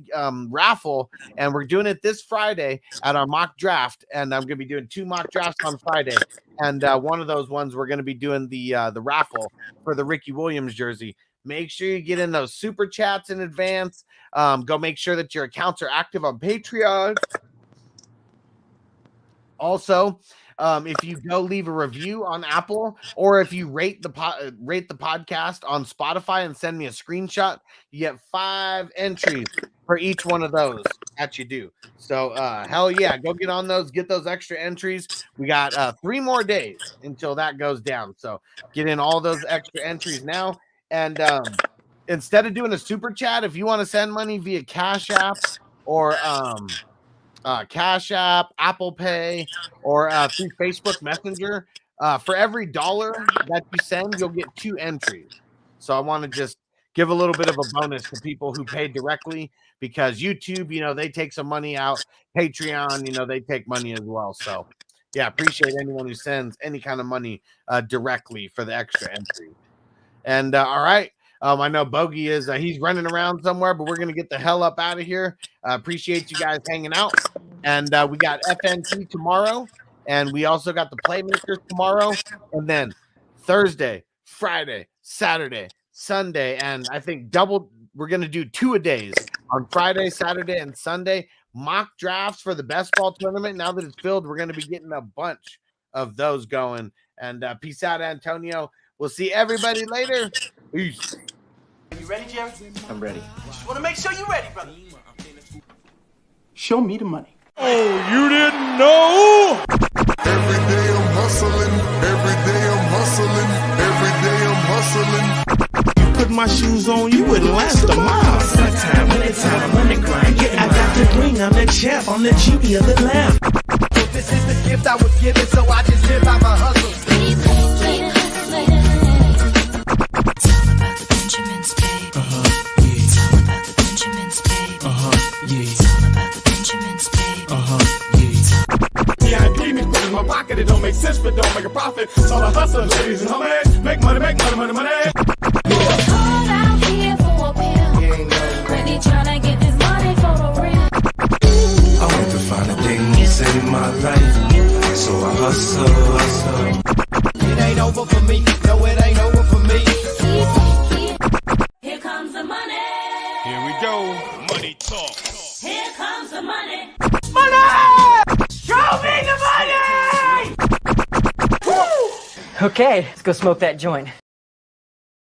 raffle, and we're doing it this Friday at our mock draft. And I'm going to be doing 2 mock drafts on Friday. And one of those ones, we're going to be doing the raffle for the Ricky Williams jersey. Make sure you get in those super chats in advance. Go make sure that your accounts are active on Patreon. Also, if you go leave a review on Apple, or if you rate the podcast on Spotify and send me a screenshot, you get 5 entries for each one of those that you do. So hell yeah, go get on those, get those extra entries. We got 3 more days until that goes down. So get in all those extra entries now. And instead of doing a super chat, if you want to send money via Cash App or Cash App, Apple Pay, or through Facebook Messenger, for every $1 that you send, you'll get 2 entries. So I want to just give a little bit of a bonus to people who pay directly, because YouTube, they take some money out. Patreon, they take money as well. So yeah, appreciate anyone who sends any kind of money directly for the extra entry. And all right, I know Bogey is he's running around somewhere, but we're gonna get the hell up out of here. Appreciate you guys hanging out. And we got FNT tomorrow, and we also got the Playmakers tomorrow, and then Thursday, Friday, Saturday, Sunday, and I think we're gonna do 2-a-days on Friday, Saturday, and Sunday. Mock drafts for the best ball tournament. Now that it's filled, we're gonna be getting a bunch of those going. And peace out, Antonio. We'll see everybody later. Peace. Are you ready, Jerry? I'm ready. Just want to make sure you're ready, brother. Show me the money. Every day I'm hustling. Every day I'm hustling. Every day I'm hustling. Put my shoes on, you wouldn't last a mile. Summertime, wintertime, I'm on the grind. Yeah, I got the ring, I'm the champ, I'm the genie of the lamp. This is the gift I was given, so I just live by my hustle. pocket. It don't make sense, but don't make a profit. It's all a hustle, ladies and homies. Make money, money, money. Called out here for a pill. Really tryna get this money for the real. I want to find the things in my life, so I hustle. It ain't over for me. No, it ain't over for me. Here comes the money. Here we go. Money talk. Here comes the money. Show me the money! Okay, let's go smoke that joint.